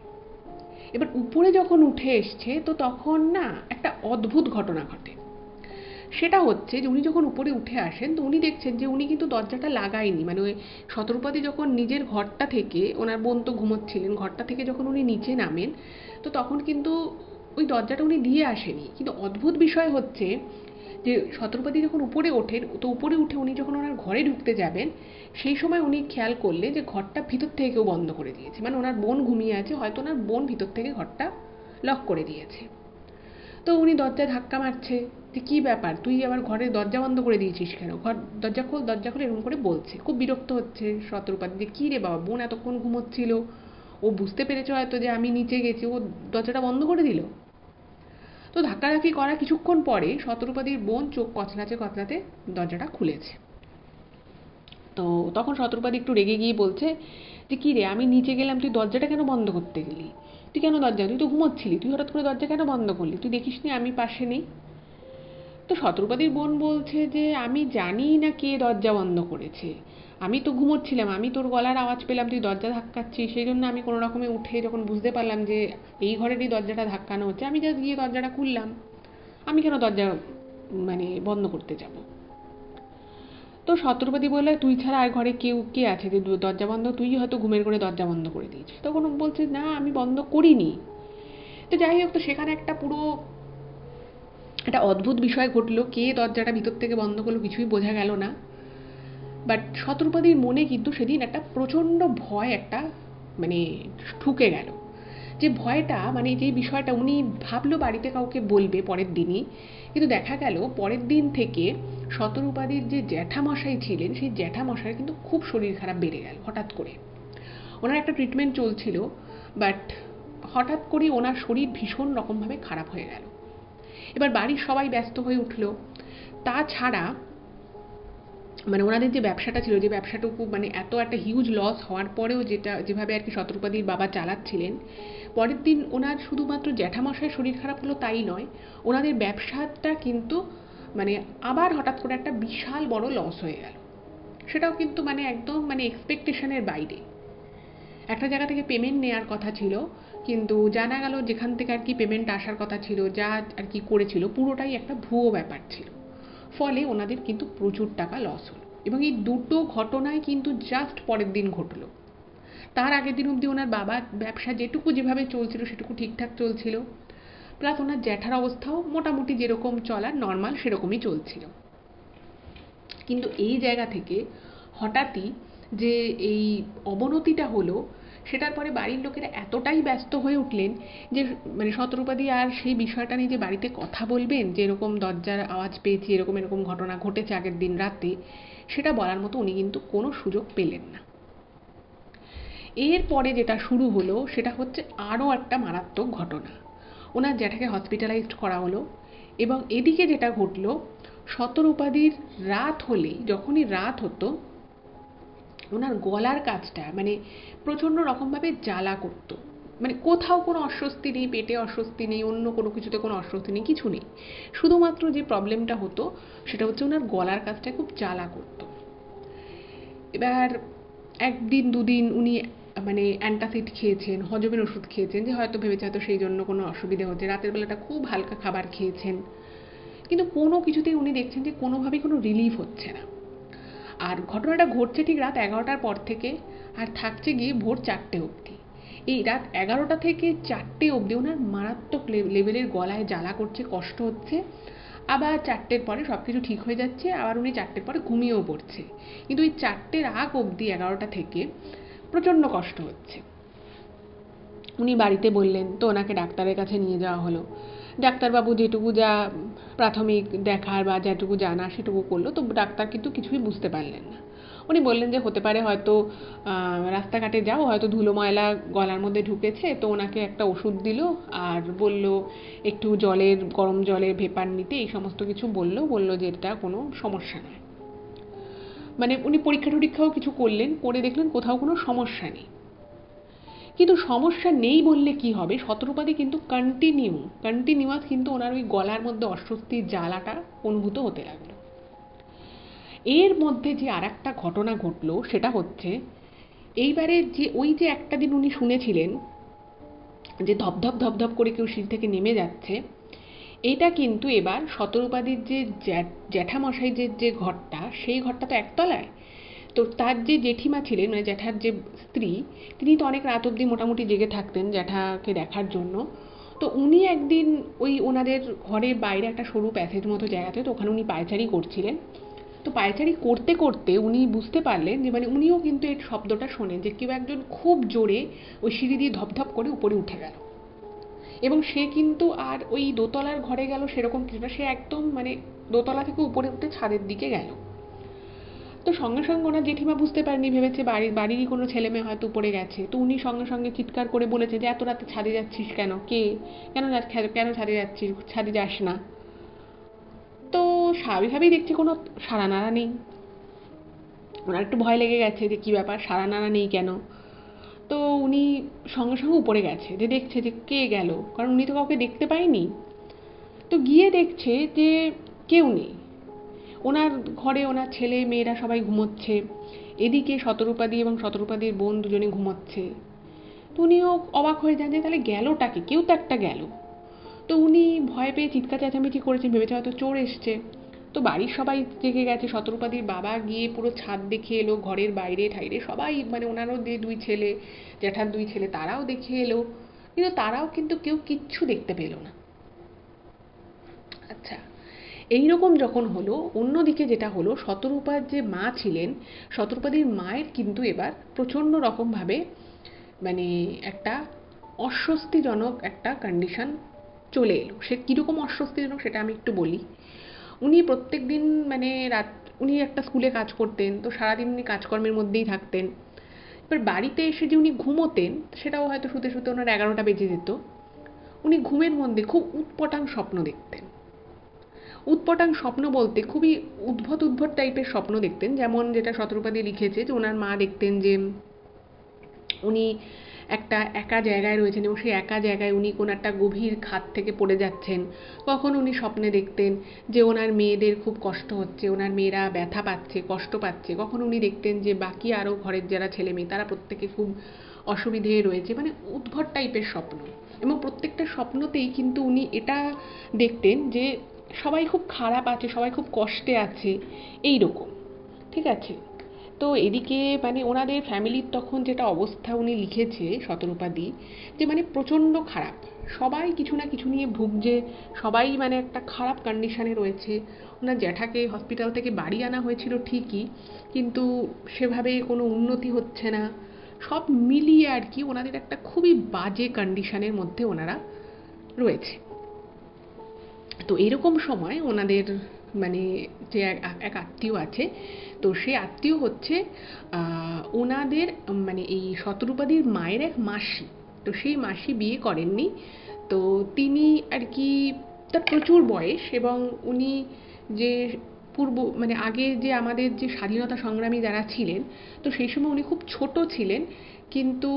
এবার উপরে যখন উঠে এসছে, তো তখন না একটা অদ্ভুত ঘটনা ঘটে। সেটা হচ্ছে যে উনি যখন উপরে উঠে আসেন, তো উনি দেখছেন যে উনি কিন্তু দরজাটা লাগায়নি। মানে ওই শতরূপাদি যখন নিজের ঘরটা থেকে, ওনার বোন তো ঘুমোচ্ছিলেন, ঘরটা থেকে যখন উনি নিচে নামেন, তো তখন কিন্তু ওই দরজাটা উনি দিয়ে আসেনি। কিন্তু অদ্ভুত বিষয় হচ্ছে যে শতরূপাদি যখন উপরে ওঠেন, তো উপরে উঠে উনি যখন ওনার ঘরে ঢুকতে যাবেন, সেই সময় উনি খেয়াল করলে যে ঘরটা ভিতর থেকে কেউ বন্ধ করে দিয়েছে। মানে ওনার বোন ঘুমিয়ে আছে, হয়তো ওনার বোন ভিতর থেকে ঘরটা লক করে দিয়েছে। তো উনি দরজায় ধাক্কা মারছে, যে কী ব্যাপার, তুই আবার ঘরের দরজা বন্ধ করে দিয়েছিস কেন, ঘর দরজা খোল দরজা খোল, এরকম করে বলছে। খুব বিরক্ত হচ্ছে শতরূপাদি, যে কী রে বাবা, বোন এতক্ষণ ঘুমোচ্ছিল, ও বুঝতে পেরেছে হয়তো যে আমি নিচে গেছি, ও দরজাটা বন্ধ করে দিল। তো ধাক্কাধাক্কি করা কিছুক্ষণ পরে শতরূপাদির বোন চোখ কচলাতে কচলাতে দরজাটা খুলেছে। তো তখন শতরূপাদি একটু রেগে গিয়ে বলছে যে কী রে, আমি নিচে গেলাম, তুই দরজাটা কেন বন্ধ করতে গেলি, তুই কেন দরজা, তুই তো ঘুমোচ্ছিলি, তুই হঠাৎ করে দরজা কেন বন্ধ করলি, তুই দেখিসনি আমি পাশে নেই। তো শতরূপাদির বোন বলছে যে আমি জানি না কে দরজা বন্ধ করেছে, আমি তো ঘুমোচ্ছিলাম, আমি তোর গলার আওয়াজ পেলাম তুই দরজা ধাক্কাচ্ছিস, সেই জন্য আমি কোনো রকমে উঠে যখন বুঝতে পারলাম যে এই ঘরেরই দরজাটা ধাক্কানো হচ্ছে, আমি জাস্ট গিয়ে দরজাটা খুললাম, আমি কেন দরজা মানে বন্ধ করতে যাব। তো শতরূপাদি বললে, তুই ছাড়া আর ঘরে কে আছে যে দরজা বন্ধ, তুই হয়তো ঘুমের ঘরে দরজা বন্ধ করে দিয়েছিস। তখন ও বলছে, না আমি বন্ধ করিনি। তো যাই হোক, তো সেখানে একটা পুরো একটা অদ্ভুত বিষয় ঘটলো, কে দরজাটা ভিতর থেকে বন্ধ করলো কিছুই বোঝা গেল না। বাট শতরূপাদির মনে কিন্তু সেদিন একটা প্রচণ্ড ভয় একটা মানে ঢুকে গেল। যে ভয়টা, মানে যে বিষয়টা উনি ভাবলো বাড়িতে কাউকে বলবে পরের দিনই, কিন্তু দেখা গেল পরের দিন থেকে শতরূপাদির যে জ্যাঠামশাই ছিলেন, সেই জ্যাঠামশাইয়ের কিন্তু খুব শরীর খারাপ বেড়ে গেল হঠাৎ করে। ওনার একটা ট্রিটমেন্ট চলছিল, বাট হঠাৎ করে ওনার শরীর ভীষণ রকমভাবে খারাপ হয়ে গেল। এবার বাড়ির সবাই ব্যস্ত হয়ে উঠলো। তাছাড়া মানে ওনাদের যে ব্যবসাটা ছিল, যে ব্যবসাটুকু মানে এত একটা হিউজ লস হওয়ার পরেও যেভাবে আর কি শতরূপাদির বাবা চালাচ্ছিলেন, পরের দিন ওনার শুধুমাত্র জ্যাঠামশাইয়ের শরীর খারাপ হলো তাই নয়, ওনাদের ব্যবসাটা কিন্তু মানে আবার হঠাৎ করে একটা বিশাল বড় লস হয়ে গেল। সেটাও কিন্তু মানে একদম মানে এক্সপেকটেশনের বাইরে। একটা জায়গা থেকে পেমেন্ট নেওয়ার কথা ছিল, কিন্তু জানা গেল যেখান থেকে আর কি পেমেন্ট আসার কথা ছিল, যা আর কি করেছিল পুরোটাই একটা ভুয়ো ব্যাপার ছিল। ফলে ওনাদের কিন্তু প্রচুর টাকা লস হলো, এবং এই দুটো ঘটনাই কিন্তু জাস্ট পরের দিন ঘটলো। তার আগের দিন অবধি ওনার বাবার ব্যবসা যেটুকু যেভাবে চলছিল সেটুকু ঠিকঠাক চলছিল, প্লাস ওনার জ্যাঠার অবস্থাও মোটামুটি যেরকম চলার নর্মাল সেরকমই চলছিল। কিন্তু এই জায়গা থেকে হঠাৎই যে এই অবনতিটা হলো, সেটার পরে বাড়ির লোকেরা এতটাই ব্যস্ত হয়ে উঠলেন যে মানে শতরূপাদি আর সেই বিষয়টা নিয়ে যে বাড়িতে কথা বলবেন যে এরকম দরজার আওয়াজ পেয়েছি, এরকম এরকম ঘটনা ঘটেছে আগের দিন রাতে, সেটা বলার মতো উনি কিন্তু কোনো সুযোগ পেলেন না। এরপরে যেটা শুরু হলো সেটা হচ্ছে আরও একটা মারাত্মক ঘটনা। ওনার জ্যাঠাকে হসপিটালাইজড করা হলো, এবং এদিকে যেটা ঘটলো, শতরূপাদির রাত হলেই, যখনই রাত হতো, ওনার গলার কাছটা মানে প্রচণ্ড রকমভাবে জ্বালা করতো। মানে কোথাও কোনো অস্বস্তি নেই, পেটে অস্বস্তি নেই, অন্য কোনো কিছুতে কোনো অস্বস্তি নেই, কিছু নেই। শুধুমাত্র যে প্রবলেমটা হতো সেটা হচ্ছে ওনার গলার কাছটা খুব জ্বালা করতো। এবার একদিন দুদিন উনি মানে অ্যান্টাসিড খেয়েছেন, হজমের ওষুধ খেয়েছেন, যে হয়তো ভেবেছে হয়তো সেই জন্য কোনো অসুবিধে হচ্ছে, রাতের বেলাটা খুব হালকা খাবার খেয়েছেন, কিন্তু কোনো কিছুতেই উনি দেখছেন যে কোনোভাবেই কোনো রিলিফ হচ্ছে না। আর ঘটনাটা ঘটছে ঠিক রাত 11টার পর থেকে, আর থাকছে গিয়ে ভোর 4টে অবধি। এই রাত 11টা থেকে 4টে অবধি ওনার মারাত্মক লেভেলের গলায় জ্বালা করছে, কষ্ট হচ্ছে। আবার 4টের পরে সব কিছু ঠিক হয়ে যাচ্ছে, আবার উনি 4টের পরে ঘুমিয়েও পড়ছে। কিন্তু ওই 4টের আগ অবধি 11টা থেকে প্রচণ্ড কষ্ট হচ্ছে। উনি বাড়িতে বললেন, তো ওনাকে ডাক্তারের কাছে নিয়ে যাওয়া হলো। ডাক্তারবাবু যেটুকু যা প্রাথমিক দেখার বা যেটুকু জানা সেটুকু করলো, তো ডাক্তার কিন্তু কিছুই বুঝতে পারলেন না। উনি বললেন যে হতে পারে হয়তো রাস্তাঘাটে যাও, হয়তো ধুলো ময়লা গলার মধ্যে ঢুকেছে, তো ওনাকে একটা ওষুধ দিল আর বলল একটু গরম জলের ভেপার নিতে, এই সমস্ত কিছু বলল যে এটা কোনো সমস্যা নয়। মানে উনি পরীক্ষা টরীক্ষাও কিছু করলেন, করে দেখলেন কোথাও কোনো সমস্যা নেই। কিন্তু সমস্যা নেই বললে কি হবে, শতরূপাদি কিন্তু কন্টিনিউয়াস কিন্তু ওনার ওই গলার মধ্যে অস্বস্তির জ্বালাটা অনুভূত হতে লাগলো। এর মধ্যে যে আর একটা ঘটনা ঘটলো সেটা হচ্ছে, এইবারে যে ওই যে একটা দিন উনি শুনেছিলেন যে ধপধপ ধপধপ করে কেউ সিঁড়ি থেকে নেমে যাচ্ছে, এটা কিন্তু এবার শতরূপাদির যে জ্যাঠামশাই যে ঘরটা, সেই ঘরটা তো একতলায়। তো তার যে জেঠিমা ছিলেন, মানে জ্যাঠার যে স্ত্রী, তিনি তো অনেক রাত অবধি মোটামুটি জেগে থাকতেন জ্যাঠাকে দেখার জন্য। তো উনি একদিন ওই ওনাদের ঘরের বাইরে একটা সরু প্যাসেজ মতো জায়গাতে, তো ওখানে উনি পায়চারি করছিলেন। তো পায়চারি করতে করতে উনি বুঝতে পারলেন যে মানে উনিও কিন্তু এর শব্দটা শোনেন যে কেউ একজন খুব জোরে ওই সিঁড়ি দিয়ে ধপধপ করে উপরে উঠে গেল। এবং সে কিন্তু আর ওই দোতলার ঘরে গেল সেরকম কিছু না, সে একদম মানে দোতলা থেকে উপরে উঠে ছাদের দিকে গেল। তো সঙ্গে সঙ্গে ওনার জেঠিমা বুঝতে পারেনি, ভেবেছে বাড়িরই কোনো ছেলে মেয়ে হয়তো উপরে গেছে। তো উনি সঙ্গে সঙ্গে চিৎকার করে বলেছে যে এত রাতে ছাদে যাচ্ছিস কেন, কেন ছাদে যাচ্ছিস, ছাদে যাস না। তো স্বাভাবিকভাবেই দেখছি কোনো সাড়া নাড়া নেই। ওনার একটু ভয় লেগে গেছে যে কী ব্যাপার, সাড়া নাড়া নেই কেন। তো উনি সঙ্গে সঙ্গে উপরে গেছে, যে দেখছে যে কে গেল, কারণ উনি তো কাউকে দেখতে পায়নি। তো গিয়ে দেখছে যে কেউ নেই। ওনার ঘরে ওনার ছেলে মেয়েরা সবাই ঘুমোচ্ছে, এদিকে শতরূপাদি এবং শতরূপাদির বোন দুজনে ঘুমোচ্ছে। তো উনিও অবাক হয়ে যান যে তাহলে গেলটাকে, কেউ তো একটা গেল। তো উনি ভয় পেয়ে চিৎকার চেঁচামেচি করেছেন, ভেবেছে হয়তো চোর এসছে। তো বাড়ির সবাই জেগে গেছে, শতরূপাদির বাবা গিয়ে পুরো ছাদ দেখে এলো, ঘরের বাইরে ঠাইরে সবাই, মানে ওনারও যে 2 ছেলে, জ্যাঠার 2 ছেলে, তারাও দেখে এলো, কিন্তু তারাও কিন্তু কেউ কিচ্ছু দেখতে পেল না। আচ্ছা, এইরকম যখন হলো, অন্যদিকে যেটা হলো, শতরূপার যে মা ছিলেন, শতরূপাদির মায়ের কিন্তু এবার প্রচণ্ড রকমভাবে মানে একটা অস্বস্তিজনক একটা কন্ডিশন চলে এলো। সে কীরকম অস্বস্তিজনক সেটা আমি একটু বলি। উনি প্রত্যেক দিন মানে উনি একটা স্কুলে কাজ করতেন, তো সারাদিন উনি কাজকর্মের মধ্যেই থাকতেন। এবার বাড়িতে এসে যে উনি ঘুমোতেন, সেটাও হয়তো শুতে শুতে ওনার 11টা বেজে যেত। উনি ঘুমের মধ্যে খুব উৎপটাং স্বপ্ন দেখতেন। উৎপটাং স্বপ্ন বলতে খুবই উদ্ভট উদ্ভট টাইপের স্বপ্ন দেখতেন। যেমন যেটা শতরূপাদি লিখেছে যে ওনার মা দেখতেন যে উনি একটা একা জায়গায় রয়েছেন এবং সেই একা জায়গায় উনি কোনো একটা গভীর খাদ থেকে পড়ে যাচ্ছেন। কখন উনি স্বপ্নে দেখতেন যে ওনার মেয়েদের খুব কষ্ট হচ্ছে, ওনার মেয়েরা ব্যথা পাচ্ছে, কষ্ট পাচ্ছে। কখন উনি দেখতেন যে বাকি আরও ঘরের যারা ছেলে মেয়ে তারা প্রত্যেকে খুব অসুবিধে রয়েছে, মানে উদ্ভট টাইপের স্বপ্ন। এবং প্রত্যেকটা স্বপ্নতেই কিন্তু উনি এটা দেখতেন যে সবাই খুব খারাপ আছে, সবাই খুব কষ্টে আছে, এই রকম। ঠিক আছে, তো এদিকে মানে ওনাদের ফ্যামিলির তখন যেটা অবস্থা উনি লিখেছে শতরূপাদি, যে মানে প্রচণ্ড খারাপ, সবাই কিছু না কিছু নিয়ে ভুগছে, সবাই মানে একটা খারাপ কন্ডিশনে রয়েছে। ওনার জ্যাঠাকে হসপিটাল থেকে বাড়ি আনা হয়েছিল ঠিকই, কিন্তু সেভাবে কোনো উন্নতি হচ্ছে না। সব মিলিয়ে আর কি ওনাদের একটা খুবই বাজে কন্ডিশনের মধ্যে ওনারা রয়েছে। তো এরকম সময় ওনাদের মানে যে এক আত্মীয় আছে, তো সে আত্মীয় হচ্ছে ওনাদের মানে এই শতরূপাদির মায়ের এক মাসি। তো সেই মাসি বিয়ে করেননি, তো তিনি আর কি, তার প্রচুর বয়স, এবং উনি যে পূর্ব মানে আগে যে আমাদের যে স্বাধীনতা সংগ্রামী যারা ছিলেন, তো সেই সময় উনি খুব ছোট ছিলেন, কিন্তু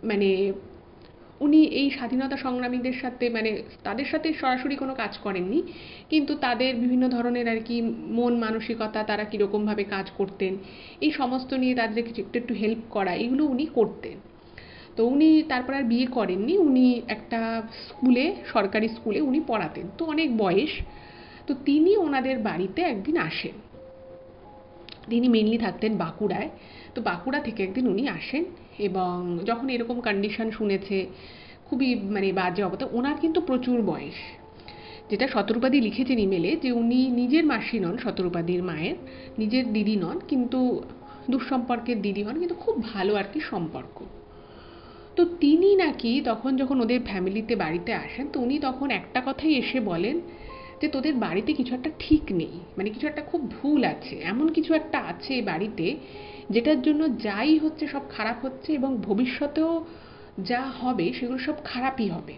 মানে উনি এই স্বাধীনতা সংগ্রামীদের সাথে মানে তাদের সাথে সরাসরি কোনো কাজ করেননি, কিন্তু তাদের বিভিন্ন ধরনের আর কি মন মানসিকতা, তারা কীরকমভাবে কাজ করতেন, এই সমস্ত নিয়ে তাদেরকে একটু একটু হেল্প করা, এগুলো উনি করতেন। তো উনি তারপর আর বিয়ে করেননি, উনি একটা স্কুলে, সরকারি স্কুলে উনি পড়াতেন, তো অনেক বয়স। তো তিনি ওনাদের বাড়িতে একদিন আসেন। তিনি মেনলি থাকতেন বাঁকুড়ায়, তো বাঁকুড়া থেকে একদিন উনি আসেন, এবং যখন এরকম কন্ডিশন শুনেছে খুবই মানে বাজে অবস্থা, ওনার কিন্তু প্রচুর বয়স, যেটা শতরূপাদি লিখেছেন ইমেলে, যে উনি নিজের মাসি নন, শতরূপাদির মায়ের নিজের দিদি নন, কিন্তু দুঃসম্পর্কের দিদি হন, কিন্তু খুব ভালো আর কি সম্পর্ক। তো তিনি নাকি তখন যখন ওদের ফ্যামিলিতে বাড়িতে আসেন, তো উনি তখন একটা কথাই এসে বলেন যে তোদের বাড়িতে কিছু একটা ঠিক নেই, মানে কিছু একটা খুব ভুল আছে, এমন কিছু একটা আছে বাড়িতে যেটার জন্য যাই হচ্ছে সব খারাপ হচ্ছে, এবং ভবিষ্যতেও যা হবে সেগুলো সব খারাপই হবে।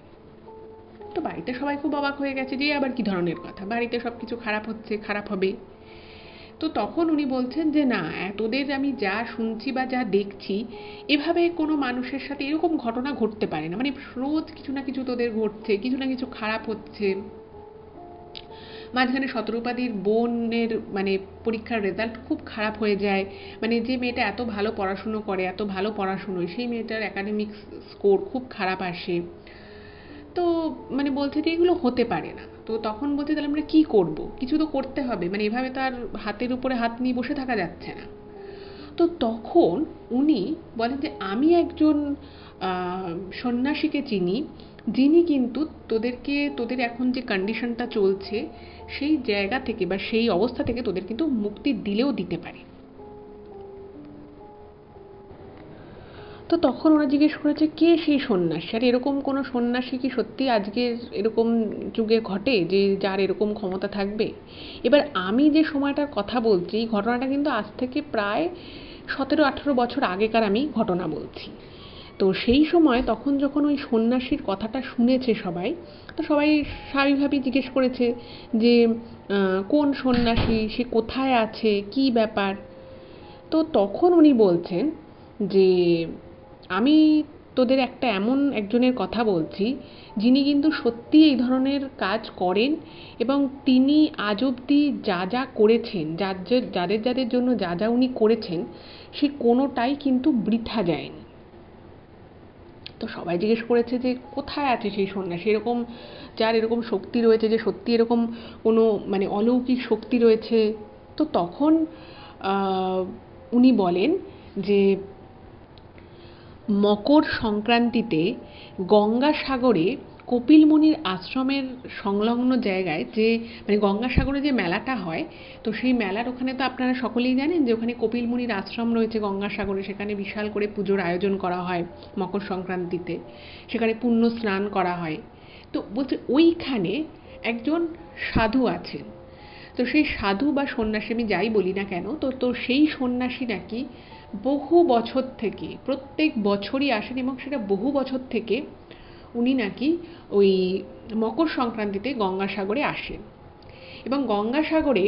তো বাড়িতে সবাই খুব অবাক হয়ে গেছে যে আবার কি ধরনের কথা, বাড়িতে সব কিছু খারাপ হচ্ছে, খারাপ হবে। তো তখন উনি বলছেন যে না, তোদের আমি যা শুনছি বা যা দেখছি, এভাবে কোনো মানুষের সাথে এরকম ঘটনা ঘটতে পারে না, মানে রোজ কিছু না কিছু তোদের ঘটছে, কিছু না কিছু খারাপ হচ্ছে। মাঝখানে শতরূপাদির বোনের মানে পরীক্ষার রেজাল্ট খুব খারাপ হয়ে যায়, মানে যে মেয়েটা এত ভালো পড়াশুনো করে, এত ভালো পড়াশুনোয়, সেই মেয়েটার একাডেমিক স্কোর খুব খারাপ আসে। তো মানে বলছে যে এগুলো হতে পারে না। তো তখন বলছে তাহলে আমরা কী করব, কিছু তো করতে হবে, মানে এভাবে তো আর হাতের উপরে হাত নিয়ে বসে থাকা যাচ্ছে না। তো তখন উনি বলেন যে আমি একজন সন্ন্যাসীকে চিনি, যিনি কিন্তু তোদের এখন যে কন্ডিশনটা চলছে সেই জায়গা থেকে বা সেই অবস্থা থেকে তোদের কিন্তু মুক্তি দিলেও দিতে পারে। তো তখন ওরা জিজ্ঞেস করেছে কে সেই সন্ন্যাসী, আর এরকম কোনো সন্ন্যাসী কি সত্যি আজকের এরকম যুগে ঘটে যে যার এরকম ক্ষমতা থাকবে? এবার আমি যে সময়টার কথা বলছি, এই ঘটনাটা কিন্তু আজ থেকে প্রায় 17-18 বছর আগেকার আমি ঘটনা বলছি। তো সেই সময় তখন যখন ওই সন্ন্যাসীর কথাটা শুনেছে সবাই, তো সবাই স্বাভাবিকভাবেই জিজ্ঞেস করেছে যে কোন সন্ন্যাসী, সে কোথায় আছে, কী ব্যাপার। তো তখন উনি বলছেন যে আমি তোদের একটা এমন একজনের কথা বলছি, যিনি কিন্তু সত্যি এই ধরনের কাজ করেন, এবং তিনি আজ অবধি যা যা করেছেন, যাদের যাদের জন্য যা যা উনি করেছেন, সে কোনোটাই কিন্তু বৃথা যায়নি। তো সবাই জিজ্ঞেস করেছে যে কোথায় আছে সেই সন্ন্যাসী, এরকম যার এরকম শক্তি রয়েছে, যে সত্যি এরকম কোনো মানে অলৌকিক শক্তি রয়েছে। তো তখন উনি বলেন যে মকর সংক্রান্তিতে গঙ্গাসাগরে কপিল মুনির আশ্রমের সংলগ্ন জায়গায় যে মানে গঙ্গাসাগরে যে মেলাটা হয়, তো সেই মেলার ওখানে তো আপনারা সকলেই জানেন যে ওখানে কপিল মুনির আশ্রম রয়েছে গঙ্গাসাগরে, সেখানে বিশাল করে পুজোর আয়োজন করা হয় মকর সংক্রান্তিতে, সেখানে পুণ্য স্নান করা হয়। তো বলছে ওইখানে একজন সাধু আছেন। তো সেই সাধু বা সন্ন্যাসী আমি যাই বলি না কেন, তো তো সেই সন্ন্যাসী নাকি বহু বছর থেকে প্রত্যেক বছরই আসেন, এবং সেটা বহু বছর থেকে উনি নাকি ওই মকর সংক্রান্তিতে গঙ্গাসাগরে আসেন। এবং গঙ্গাসাগরে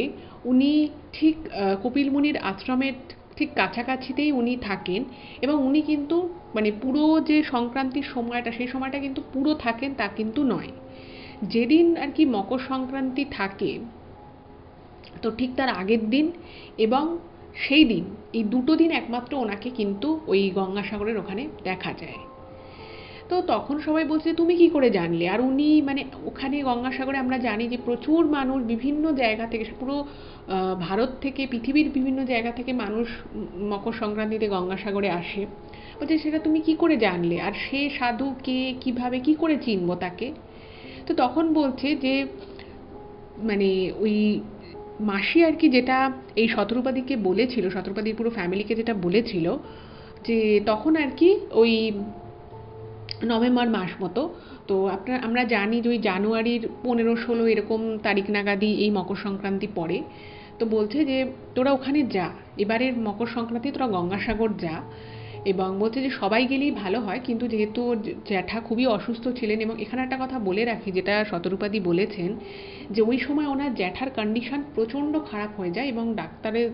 উনি ঠিক কপিল মুনির আশ্রমের ঠিক কাছাকাছিতেই উনি থাকেন, এবং উনি কিন্তু মানে পুরো যে সংক্রান্তির সময়টা সেই সময়টা কিন্তু পুরো থাকেন তা কিন্তু নয়। যেদিন আর কি মকর সংক্রান্তি থাকে তো ঠিক তার আগের দিন এবং সেই দিন, এই দুটো দিন একমাত্র ওনাকে কিন্তু ওই গঙ্গাসাগরের ওখানে দেখা যায়। তো তখন সবাই বলছে তুমি কি করে জানলে? আর উনি মানে ওখানে গঙ্গাসাগরে আমরা জানি যে প্রচুর মানুষ বিভিন্ন জায়গা থেকে, পুরো ভারত থেকে পৃথিবীর বিভিন্ন জায়গা থেকে মানুষ মকর সংক্রান্তিতে গঙ্গাসাগরে আসে। বলছে সেটা তুমি কি করে জানলে? আর সে সাধু কে, কিভাবে কি করে চিনবো তাকে? তো তখন বলছে যে মানে ওই মাসি আর কি যেটা এই শতরূপাদিকে বলেছিল, শতরূপাদির পুরো ফ্যামিলিকে যেটা বলেছিল, যে তখন আর কি ওই নভেম্বর মাস মতো, তো আমরা জানি যে ওই জানুয়ারির 15-16 এরকম তারিখ নাগাদই এই মকর সংক্রান্তি পড়ে। তো বলছে যে তোরা ওখানে যা, এবারের মকর সংক্রান্তি তোরা গঙ্গাসাগর যা, এবং বলছে যে সবাই গেলেই ভালো হয়, কিন্তু যেহেতু জ্যাঠা খুবই অসুস্থ ছিলেন, এবং এখানে একটা কথা বলে রাখি যেটা শতরূপাদি বলেছেন, যে ওই সময় ওনার জ্যাঠার কন্ডিশন প্রচণ্ড খারাপ হয়ে যায়, এবং ডাক্তারের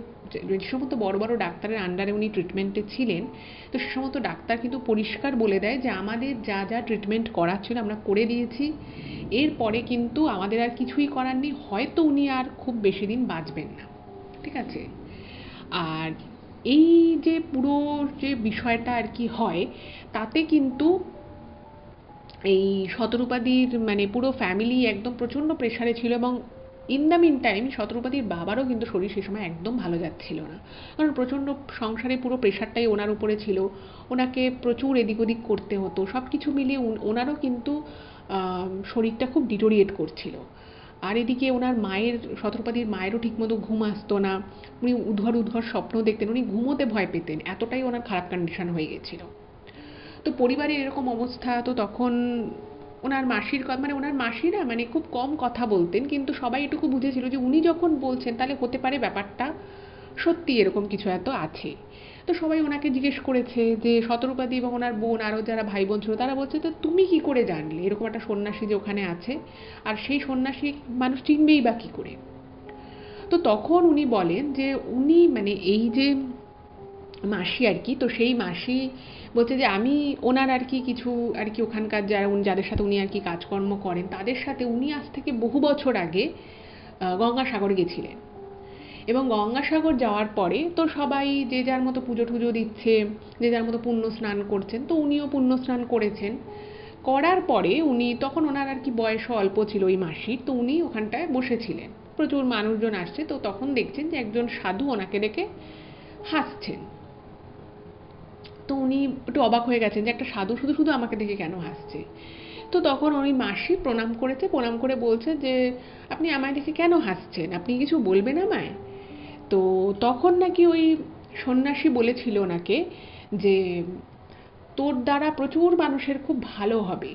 যে সমস্ত বড় বড় ডাক্তারের আন্ডারে উনি ট্রিটমেন্টে ছিলেন, তো সে সমস্ত ডাক্তার কিন্তু পরিষ্কার বলে দেয় যে আমাদের যা যা ট্রিটমেন্ট করার ছিল আমরা করে দিয়েছি, এরপরে কিন্তু আমাদের আর কিছুই করার নেই, হয়তো উনি আর খুব বেশি দিন বাঁচবেন না। ঠিক আছে? আর এই যে পুরো যে বিষয়টা আর কি হয়, তাতে কিন্তু এই শতরূপাদির মানে পুরো ফ্যামিলি একদম প্রচণ্ড প্রেশারে ছিল, এবং ইন দ্য মিন টাইম শতরূপাদির বাবারও কিন্তু শরীর সে সময় একদম ভালো যাচ্ছিল না, কারণ প্রচণ্ড সংসারে পুরো প্রেশারটাই ওনার উপরে ছিল, ওনাকে প্রচুর এদিক ওদিক করতে হতো, সব কিছু মিলিয়ে ওনারও কিন্তু শরীরটা খুব ডিটোরিয়েট করছিল। আর এদিকে ওনার মায়ের, শতরূপাদির মায়েরও ঠিকমতো ঘুম আসতো না, উনি উদ্ভর উদ্ভর স্বপ্ন দেখতেন, উনি ঘুমোতে ভয় পেতেন, এতটাই ওনার খারাপ কন্ডিশন হয়ে গেছিল। তো পরিবারের এরকম অবস্থা, তো তখন ওনার মাসির কথা মানে ওনার মাসিরা মানে খুব কম কথা বলতেন, কিন্তু সবাই এটুকু বুঝেছিল যে উনি যখন বলছেন তাহলে হতে পারে ব্যাপারটা সত্যি এরকম কিছু এত আছে। তো সবাই ওনাকে জিজ্ঞেস করেছে যে শতরূপাদি এবং ওনার বোন আরও যারা ভাই বোন ছিল তারা বলছে তো তুমি কি করে জানলে এরকম একটা সন্ন্যাসী যে ওখানে আছে, আর সেই সন্ন্যাসী মানুষ চিনবেই বা কী করে? তো তখন উনি বলেন যে উনি মানে এই যে মাসি আর কি, তো সেই মাসি বলছে যে আমি ওনার আর কি কিছু আর কি ওখানকার যারা যাদের সাথে উনি আর কি কাজকর্ম করেন তাদের সাথে উনি আজ থেকে বহু বছর আগে গঙ্গাসাগর গেছিলেন, এবং গঙ্গাসাগর যাওয়ার পরে তো সবাই যে যার মতো পুজো টুজো দিচ্ছে, যে যার মতো পুণ্য স্নান করছেন, তো উনিও পুণ্য স্নান করেছেন। করার পরে উনি তখন ওনার আর কি বয়সও অল্প ছিল ওই মাসির, তো উনি ওখানটায় বসেছিলেন, প্রচুর মানুষজন আসছে, তো তখন দেখছেন যে একজন সাধু ওনাকে দেখে হাসছেন। তো উনি একটু অবাক হয়ে গেছেন যে একটা সাধু শুধু শুধু আমাকে দেখে কেন হাসছে। তো তখন ওই মাসি প্রণাম করেছে, প্রণাম করে বলছে যে আপনি আমায় দেখে কেন হাসছেন, আপনি কিছু বলবেন আমায়? তো তখন নাকি ওই সন্ন্যাসী বলেছিল ওনাকে যে তোর দ্বারা প্রচুর মানুষের খুব ভালো হবে।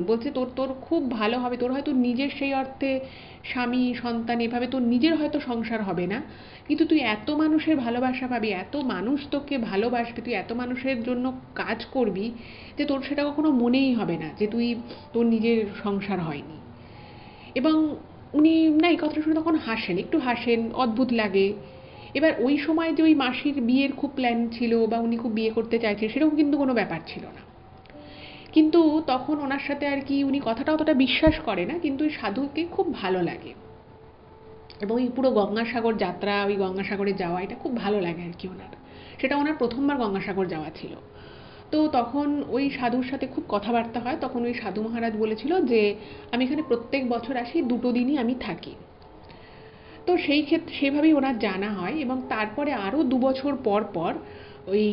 বলছে তোর তোর খুব ভালো হবে, তোর হয়তো নিজের সেই অর্থে স্বামী সন্তান এভাবে তোর নিজের হয়তো সংসার হবে না, কিন্তু তুই এত মানুষের ভালোবাসা পাবি, এত মানুষ তোকে ভালোবাসবে, তুই এত মানুষের জন্য কাজ করবি যে তোর সেটা কখনো মনেই হবে না যে তুই তোর নিজের সংসার হয়নি। এবং উনি না এই কথাটা শুনে তখন হাসেন, একটু হাসেন, অদ্ভুত লাগে। এবার ওই সময় যে ওই মাসির বিয়ের খুব প্ল্যান ছিল বা উনি খুব বিয়ে করতে চাইছেন সেরকম কিন্তু কোনো ব্যাপার ছিল না, কিন্তু তখন ওনার সাথে আর কি উনি কথাটা অতটা বিশ্বাস করে না, কিন্তু ওই সাধুকে খুব ভালো লাগে, এবং এই পুরো গঙ্গাসাগর যাত্রা, ওই গঙ্গাসাগরে যাওয়া এটা খুব ভালো লাগে আর কি ওনার, সেটা ওনার প্রথমবার গঙ্গাসাগর যাওয়া ছিল। তো তখন ওই সাধুর সাথে খুব কথাবার্তা হয়। তখন ওই সাধু মহারাজ বলেছিল যে আমি এখানে প্রত্যেক বছর আসি, 2টো দিনই আমি থাকি। তো সেই ক্ষেত্রে সেভাবেই ওনার জানা হয়। এবং তারপরে আরও 2 বছর পর পর ওই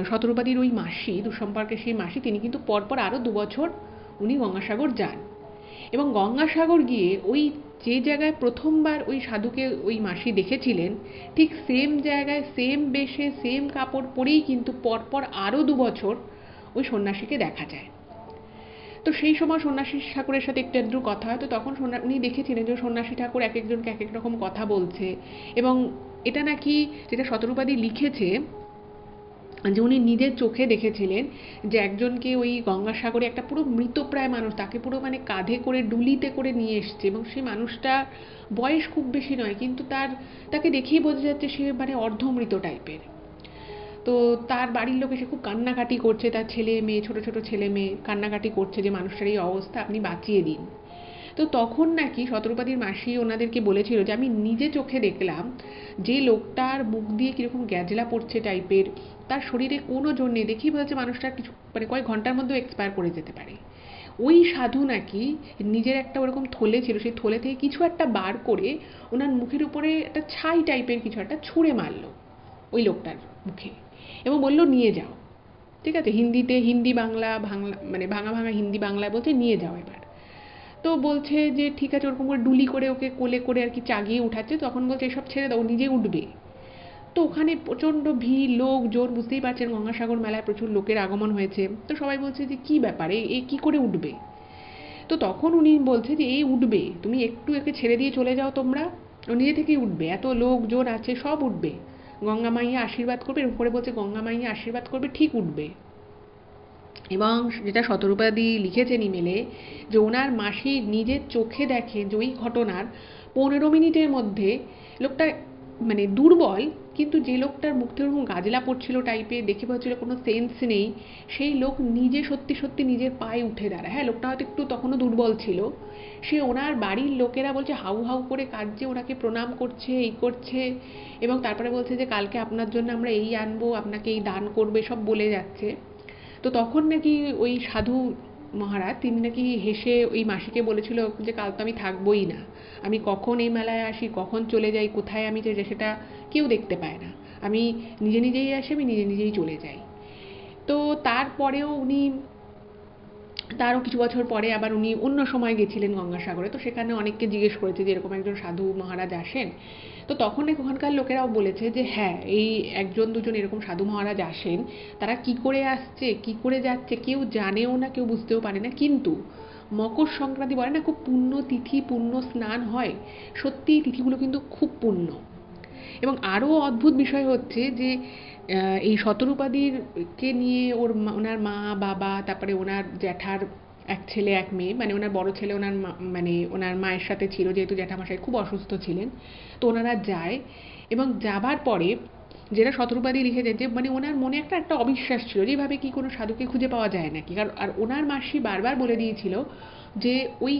শতরূপাদির ওই মাসি, দুঃসম্পর্কের সেই মাসি, তিনি কিন্তু পরপর আরও 2 বছর উনি গঙ্গাসাগর যান। এবং গঙ্গাসাগর গিয়ে ওই যে জায়গায় প্রথমবার ওই সাধুকে ওই মাসি দেখেছিলেন, ঠিক সেম জায়গায় সেম বেশে সেম কাপড় পরেই কিন্তু পরপর আরও 2 বছর ওই সন্ন্যাসীকে দেখা যায়। তো সেই সময় সন্ন্যাসী ঠাকুরের সাথে একটু আধটু কথা হয়। তো তখন উনি দেখেছিলেন যে সন্ন্যাসী ঠাকুর এক একজনকে এক এক রকম কথা বলছে। এবং এটা নাকি যেটা শতরূপাদি লিখেছে, যে উনি নিজের চোখে দেখেছিলেন যে একজনকে ওই গঙ্গাসাগরে একটা পুরো মৃতপ্রায় মানুষ, তাকে পুরো মানে কাঁধে করে ডুলিতে করে নিয়ে এসছে। এবং সেই মানুষটা বয়স খুব বেশি নয়, কিন্তু তাকে দেখেই বোঝা যাচ্ছে সে মানে অর্ধমৃত টাইপের। তো তার বাড়ির লোক এসে খুব কান্নাকাটি করছে, তার ছেলে মেয়ে, ছোট ছোট ছেলে মেয়ে কান্নাকাটি করছে যে মানুষটার এই অবস্থা, আপনি বাঁচিয়ে দিন। তো তখন নাকি শতরূপাদির মাসি ওনাদেরকে বলেছিল যে আমি নিজে চোখে দেখলাম যে লোকটার মুখ দিয়ে কীরকম গ্যাজলা পড়ছে টাইপের, তার শরীরে কোনো জোর নেই, দেখেই বোঝা যাচ্ছে মানুষটা কিছু মানে কয়েক ঘন্টার মধ্যেও এক্সপায়ার করে যেতে পারে। ওই সাধু নাকি নিজের একটা ওরকম থলে ছিল, সেই থলে থেকে কিছু একটা বার করে ওনার মুখের উপরে একটা ছাই টাইপের কিছু একটা ছুঁড়ে মারলো ওই লোকটার মুখে, এবং বললো নিয়ে যাও। ঠিক আছে, হিন্দিতে, হিন্দি বাংলা মানে ভাঙা ভাঙা হিন্দি বাংলায় বলছে নিয়ে যাও এবার। তো বলছে যে ঠিক আছে, ওরকম করে ডুলি করে ওকে কোলে করে আর কি চাগিয়ে উঠাচ্ছে। তখন বলছে এসব ছেড়ে দাও, নিজে উঠবে। তো ওখানে প্রচণ্ড ভিড়, লোকজন, বুঝতেই পারছেন গঙ্গাসাগর মেলায় প্রচুর লোকের আগমন হয়েছে। তো সবাই বলছে যে কী ব্যাপারে, এ কী করে উঠবে। তো তখন উনি বলছে যে এই উঠবে, তুমি একটু একে ছেড়ে দিয়ে চলে যাও তোমরা, ও নিজে থেকেই উঠবে, এত লোকজন আছে সব উঠবে, গঙ্গা মাইয়া আশীর্বাদ করবে। এরকম করে বলছে গঙ্গা মাইয়া আশীর্বাদ করবে, ঠিক উঠবে। এবং যেটা শতরূপাদি লিখেছেন ইমেলে, যে ওনার মাসি নিজের চোখে দেখেন যে ওই ঘটনার 15 মিনিটের মধ্যে লোকটা মানে দুর্বল, কিন্তু যে লোকটার মুখ থেকে ওরকম গাজলা পড়ছিল টাইপের, দেখে পাচ্ছিল কোনো সেন্স নেই, সেই লোক নিজে সত্যি সত্যি নিজের পায়ে উঠে দাঁড়ায়। হ্যাঁ, লোকটা হয়তো একটু তখনও দুর্বল ছিল। সে ওনার বাড়ির লোকেরা বলছে হাউ হাউ করে কাঁদছে, ওনাকে প্রণাম করছে, এই করছে। এবং তারপরে বলছে যে কালকে আপনার জন্য আমরা এই আনবো, আপনাকে এই দান করবে, সব বলে যাচ্ছে। তো তখন নাকি ওই সাধু মহারাজ, তিনি নাকি হেসে ওই মাসিকে বলেছিল যে কাল তো আমি থাকবোই না, আমি কখন এই মেলায় আসি, কখন চলে যাই, কোথায় আমি যে সেটা কেউ দেখতে পায় না, আমি নিজে নিজেই আসি, আমি নিজে নিজেই চলে যাই। তো তারপরেও উনি, তারও কিছু বছর পরে আবার উনি অন্য সময় গেছিলেন গঙ্গাসাগরে। তো সেখানে অনেককে জিজ্ঞেস করেছে যে এরকম একজন সাধু মহারাজ আসেন। তো তখন ওখানকার লোকেরাও বলেছে যে হ্যাঁ, এই 1-2জন এরকম সাধু মহারাজ আসেন, তারা কি করে আসছে কি করে যাচ্ছে কেউ জানেও না, কেউ বুঝতেও পারে না। কিন্তু মকর সংক্রান্তি বলে না, খুব পুণ্য তিথি, পুণ্য স্নান হয়, সত্যি এই তিথিগুলো কিন্তু খুব পুণ্য। এবং আরও অদ্ভুত বিষয় হচ্ছে যে এই শতরূপাদিরকে নিয়ে ওনার মা বাবা, তারপরে ওনার জ্যাঠার এক ছেলে এক মেয়ে, মানে ওনার বড় ছেলে ওনার মানে ওনার মায়ের সাথে ছিল, যেহেতু জ্যাঠামশাই খুব অসুস্থ ছিলেন। তো ওনারা যায়, এবং যাবার পরে যেটা শতরূপাদি লিখেছেন যে মানে ওনার মনে একটা অবিশ্বাস ছিল, যেভাবে কি কোনো সাধুকে খুঁজে পাওয়া যায় নাকি। কারণ আর ওনার মাসি বারবার বলে দিয়েছিল যে ওই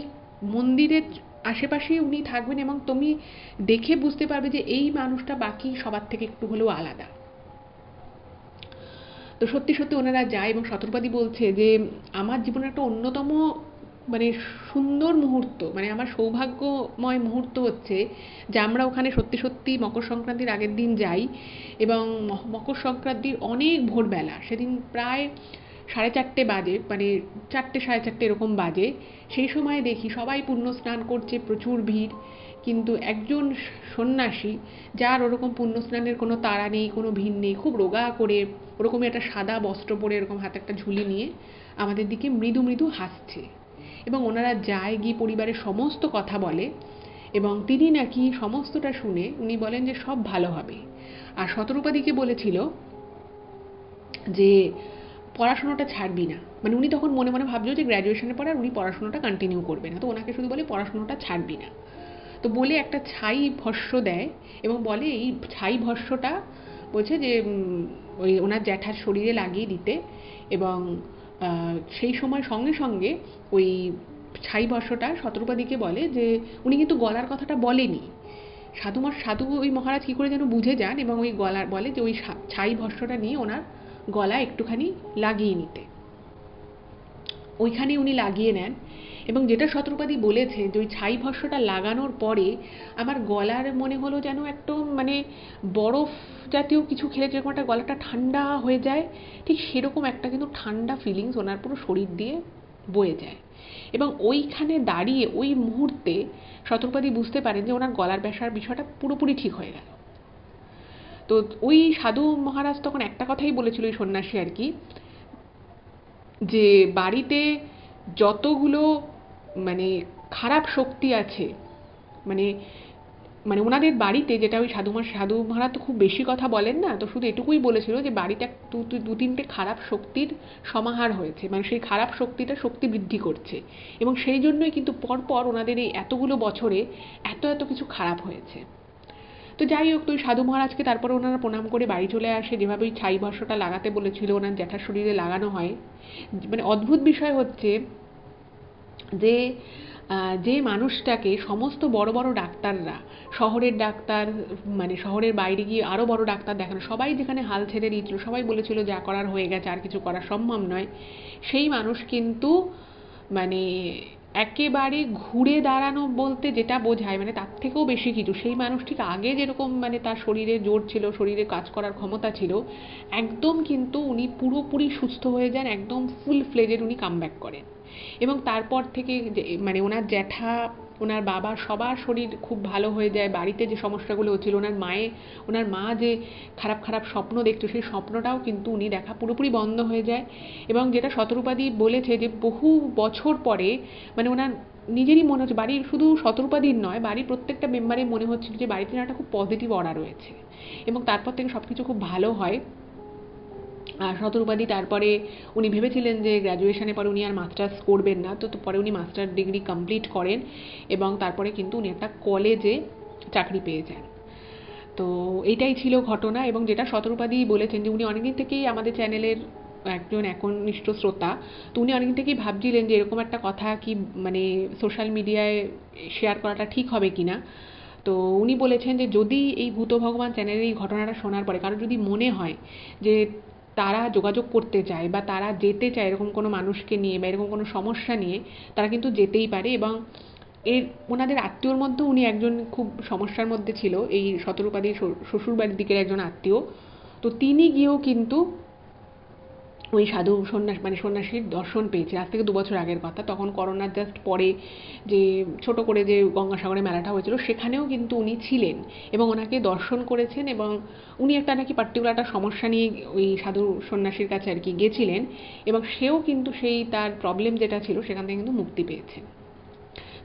মন্দিরের আশেপাশেই উনি থাকবেন, এবং তুমি দেখে বুঝতে পারবে যে এই মানুষটা বাকি সবার থেকে একটু হলেও আলাদা। তো সত্যি সত্যি ওনারা যায়, এবং শতরূপাদি বলছে যে আমার জীবনের একটা অন্যতম মানে সুন্দর মুহূর্ত, মানে আমার সৌভাগ্যময় মুহূর্ত হচ্ছে যে আমরা ওখানে সত্যি সত্যি মকর সংক্রান্তির আগের দিন যাই। এবং মকর সংক্রান্তির অনেক ভোরবেলা, সেদিন প্রায় 4:30 বাজে, মানে 4টে 4:30 এরকম বাজে। সেই সময় দেখি সবাই পুণ্য স্নান করছে, প্রচুর ভিড়। কিন্তু একজন সন্ন্যাসী, যার ওরকম পুণ্য স্নানের কোনো তাড়া নেই, কোনো ভিড় নেই, খুব রোগা করে ওরকমই একটা সাদা বস্ত্র পরে এরকম হাতে একটা ঝুলি নিয়ে আমাদের দিকে মৃদু মৃদু হাসছে। এবং ওনারা যায়, গিয়ে পরিবারের সমস্ত কথা বলে, এবং তিনি নাকি সমস্তটা শুনে উনি বলেন যে সব ভালো হবে। আর শতরূপাদিকে বলেছিল যে পড়াশোনাটা ছাড়বি না, মানে উনি তখন মনে মনে ভাবছিল যে গ্র্যাজুয়েশনের পরে আর উনি পড়াশোনাটা কন্টিনিউ করবে না। তো ওনাকে শুধু বলে পড়াশোনাটা ছাড়বি না। তো বলে একটা ছাই ভস্য দেয়, এবং বলে এই ছাই ভস্যটা বলছে যে ওই ওনার জ্যাঠার শরীরে লাগিয়ে দিতে। এবং সেই সময় সঙ্গে সঙ্গে ওই ছাই ভস্যটা শতরূপাদিকে বলে যে, উনি কিন্তু গলার কথাটা বলেনি, সাধু ওই মহারাজ কী করে যেন বুঝে যান, এবং ওই গলার বলে যে ওই ছাই ভস্যটা নিয়ে ওনার গলা একটুখানি লাগিয়ে নিতে। ওইখানে উনি লাগিয়ে নেন এবং যেটা শতরূপাদি বলেছে যে ওই ছাই ভস্মটা লাগানোর পরে আমার গলার মনে হলো যেন একদম মানে বরফ জাতীয় কিছু খেলে যেরকম একটা গলাটা ঠান্ডা হয়ে যায়, ঠিক সেরকম একটা কিন্তু ঠান্ডা ফিলিংস ওনার পুরো শরীর দিয়ে বয়ে যায়। এবং ওইখানে দাঁড়িয়ে ওই মুহূর্তে শতরূপাদি বুঝতে পারেন যে ওনার গলার ব্যথার বিষয়টা পুরোপুরি ঠিক হয়ে গেল। তো ওই সাধু মহারাজ তখন একটা কথাই বলেছিল, ওই সন্ন্যাসী আর কি, যে বাড়িতে যতগুলো মানে খারাপ শক্তি আছে, মানে মানে ওনাদের বাড়িতে যেটা ওই সাধু মহারাজ তো খুব বেশি কথা বলেন না, তো শুধু এটুকুই বলেছিল যে বাড়িতে দু তিনটে খারাপ শক্তির সমাহার হয়েছে, মানে সেই খারাপ শক্তিটা শক্তি বৃদ্ধি করছে, এবং সেই জন্যই কিন্তু পরপর ওনাদের এই এতগুলো বছরে এত এত কিছু খারাপ হয়েছে। তো যাই হোক, তো ওই সাধু মহারাজকে তারপরে ওনারা প্রণাম করে বাড়ি চলে আসে। যেভাবে ওই ছাই ভস্মটা লাগাতে বলেছিল ওনার জ্যাঠার শরীরে লাগানো হয়। মানে অদ্ভুত বিষয় হচ্ছে যে যে মানুষটাকে সমস্ত বড় বড় ডাক্তাররা, শহরের ডাক্তার, মানে শহরের বাইরে গিয়ে আরও বড় ডাক্তার দেখানো, সবাই যেখানে হাল ছেড়ে দিয়েছিল, সবাই বলেছিল যা করার হয়ে গেছে, আর কিছু করা সম্ভব নয়, সেই মানুষ কিন্তু মানে একেবারে ঘুরে দাঁড়ানো বলতে যেটা বোঝায় মানে তার থেকেও বেশি কিছু। সেই মানুষ ঠিক আগে যেরকম মানে তার শরীরে জোর ছিল, শরীরে কাজ করার ক্ষমতা ছিল, একদম কিন্তু উনি পুরোপুরি সুস্থ হয়ে যান, একদম ফুল ফ্লেজেড উনি কামব্যাক করেন। এবং তারপর থেকে মানে ওনার জ্যাঠা, ওনার বাবা, সবার শরীর খুব ভালো হয়ে যায়। বাড়িতে যে সমস্যাগুলো হচ্ছিল, ওনার মা যে খারাপ খারাপ স্বপ্ন দেখতো, সেই স্বপ্নটাও কিন্তু উনি দেখা পুরোপুরি বন্ধ হয়ে যায়। এবং যেটা শতরূপাদি বলেছে যে বহু বছর পরে মানে ওনার নিজেরই মনে হচ্ছে, বাড়ির শুধু শতরূপাদির নয়, বাড়ির প্রত্যেকটা মেম্বারের মনে হচ্ছিল যে বাড়িতে একটা খুব পজিটিভ অরা রয়েছে, এবং তারপর থেকে সব কিছু খুব ভালো হয়। আর শতরূপাদি তারপরে উনি ভেবেছিলেন যে গ্র্যাজুয়েশনের পরে উনি আর মাস্টার্স করবেন না, তো পরে উনি মাস্টার ডিগ্রি কমপ্লিট করেন এবং তারপরে কিন্তু উনি একটা কলেজে চাকরি পেয়ে যান। তো এইটাই ছিল ঘটনা। এবং যেটা শতরূপাদি বলেছেন যে উনি অনেকদিন থেকেই আমাদের চ্যানেলের একজন একনিষ্ঠ শ্রোতা, তো উনি অনেকদিন থেকেই ভাবছিলেন যে এরকম একটা কথা কি মানে সোশ্যাল মিডিয়ায় শেয়ার করাটা ঠিক হবে কিনা। তো উনি বলেছেন যে যদি এই ভূত ভগবান চ্যানেলের এই ঘটনাটা শোনার পরে কারো যদি মনে হয় যে তারা যোগাযোগ করতে চায় বা তারা যেতে চায় এরকম কোনো মানুষকে নিয়ে বা এরকম কোনো সমস্যা নিয়ে, তারা কিন্তু যেতেই পারে। এবং ওনাদের আত্মীয়র মধ্যেও উনি একজন খুব সমস্যার মধ্যে ছিল, এই শতরূপাদির শ্বশুরবাড়ির দিকের একজন আত্মীয়। তো তিনি গিয়েও কিন্তু ওই সন্ন্যাসীর দর্শন পেয়েছে। আজ থেকে 2 বছর আগের কথা, তখন করোনার জাস্ট পরে যে ছোট করে যে গঙ্গাসাগরে মেলাটা হয়েছিল, সেখানেও কিন্তু উনি ছিলেন এবং ওনাকে দর্শন করেছেন। এবং উনি একটা নাকি পার্টিকুলার একটা সমস্যা নিয়ে ওই সন্ন্যাসীর কাছে আর কি গেছিলেন, এবং সেও কিন্তু সেই তার প্রবলেম যেটা ছিল সেখান থেকে কিন্তু মুক্তি পেয়েছেন।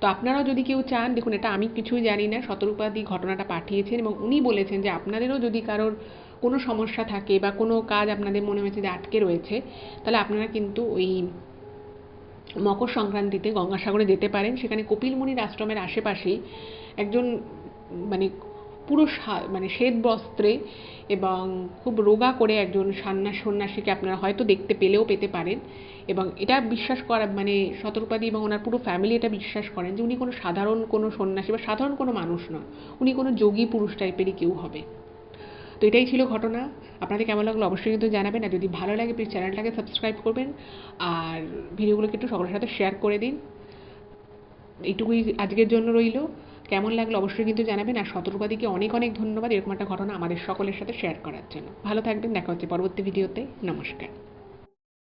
তো আপনারাও যদি কেউ চান, দেখুন এটা আমি কিছুই জানি না, শতরূপাদি ঘটনাটা পাঠিয়েছেন এবং উনি বলেছেন যে আপনাদেরও যদি কারোর কোনো সমস্যা থাকে বা কোনো কাজ আপনাদের মনে হয়েছে যে আটকে রয়েছে, তাহলে আপনারা কিন্তু ওই মকর সংক্রান্তিতে গঙ্গাসাগরে যেতে পারেন। সেখানে কপিল মুনির আশ্রমের আশেপাশেই একজন মানে পুরো মানে শ্বেত বস্ত্রে এবং খুব রোগা করে একজন সন্ন্যাসীকে আপনারা হয়তো দেখতে পেলেও পেতে পারেন। এবং এটা বিশ্বাস করা মানে শতরূপাদি এবং ওনার পুরো ফ্যামিলি এটা বিশ্বাস করেন যে উনি কোনো সাধারণ কোনো সন্ন্যাসী বা সাধারণ কোনো মানুষ নন, উনি কোনো যোগী পুরুষ টাইপেরই কেউ হবে। তো এটাই ছিল ঘটনা। আপনাদের কেমন লাগলো অবশ্যই কিন্তু জানাবেন, আর যদি ভালো লাগে প্লিজ চ্যানেলটাকে সাবস্ক্রাইব করবেন আর ভিডিওগুলোকে একটু সকলের সাথে শেয়ার করে দিন। এইটুকুই আজকের জন্য রইল। কেমন লাগলো অবশ্যই কিন্তু জানাবেন, আর শতরূপাদিকে অনেক অনেক ধন্যবাদ এরকম একটা ঘটনা আমাদের সকলের সাথে শেয়ার করার জন্য। ভালো থাকবেন, দেখা হচ্ছে পরবর্তী ভিডিওতে। নমস্কার।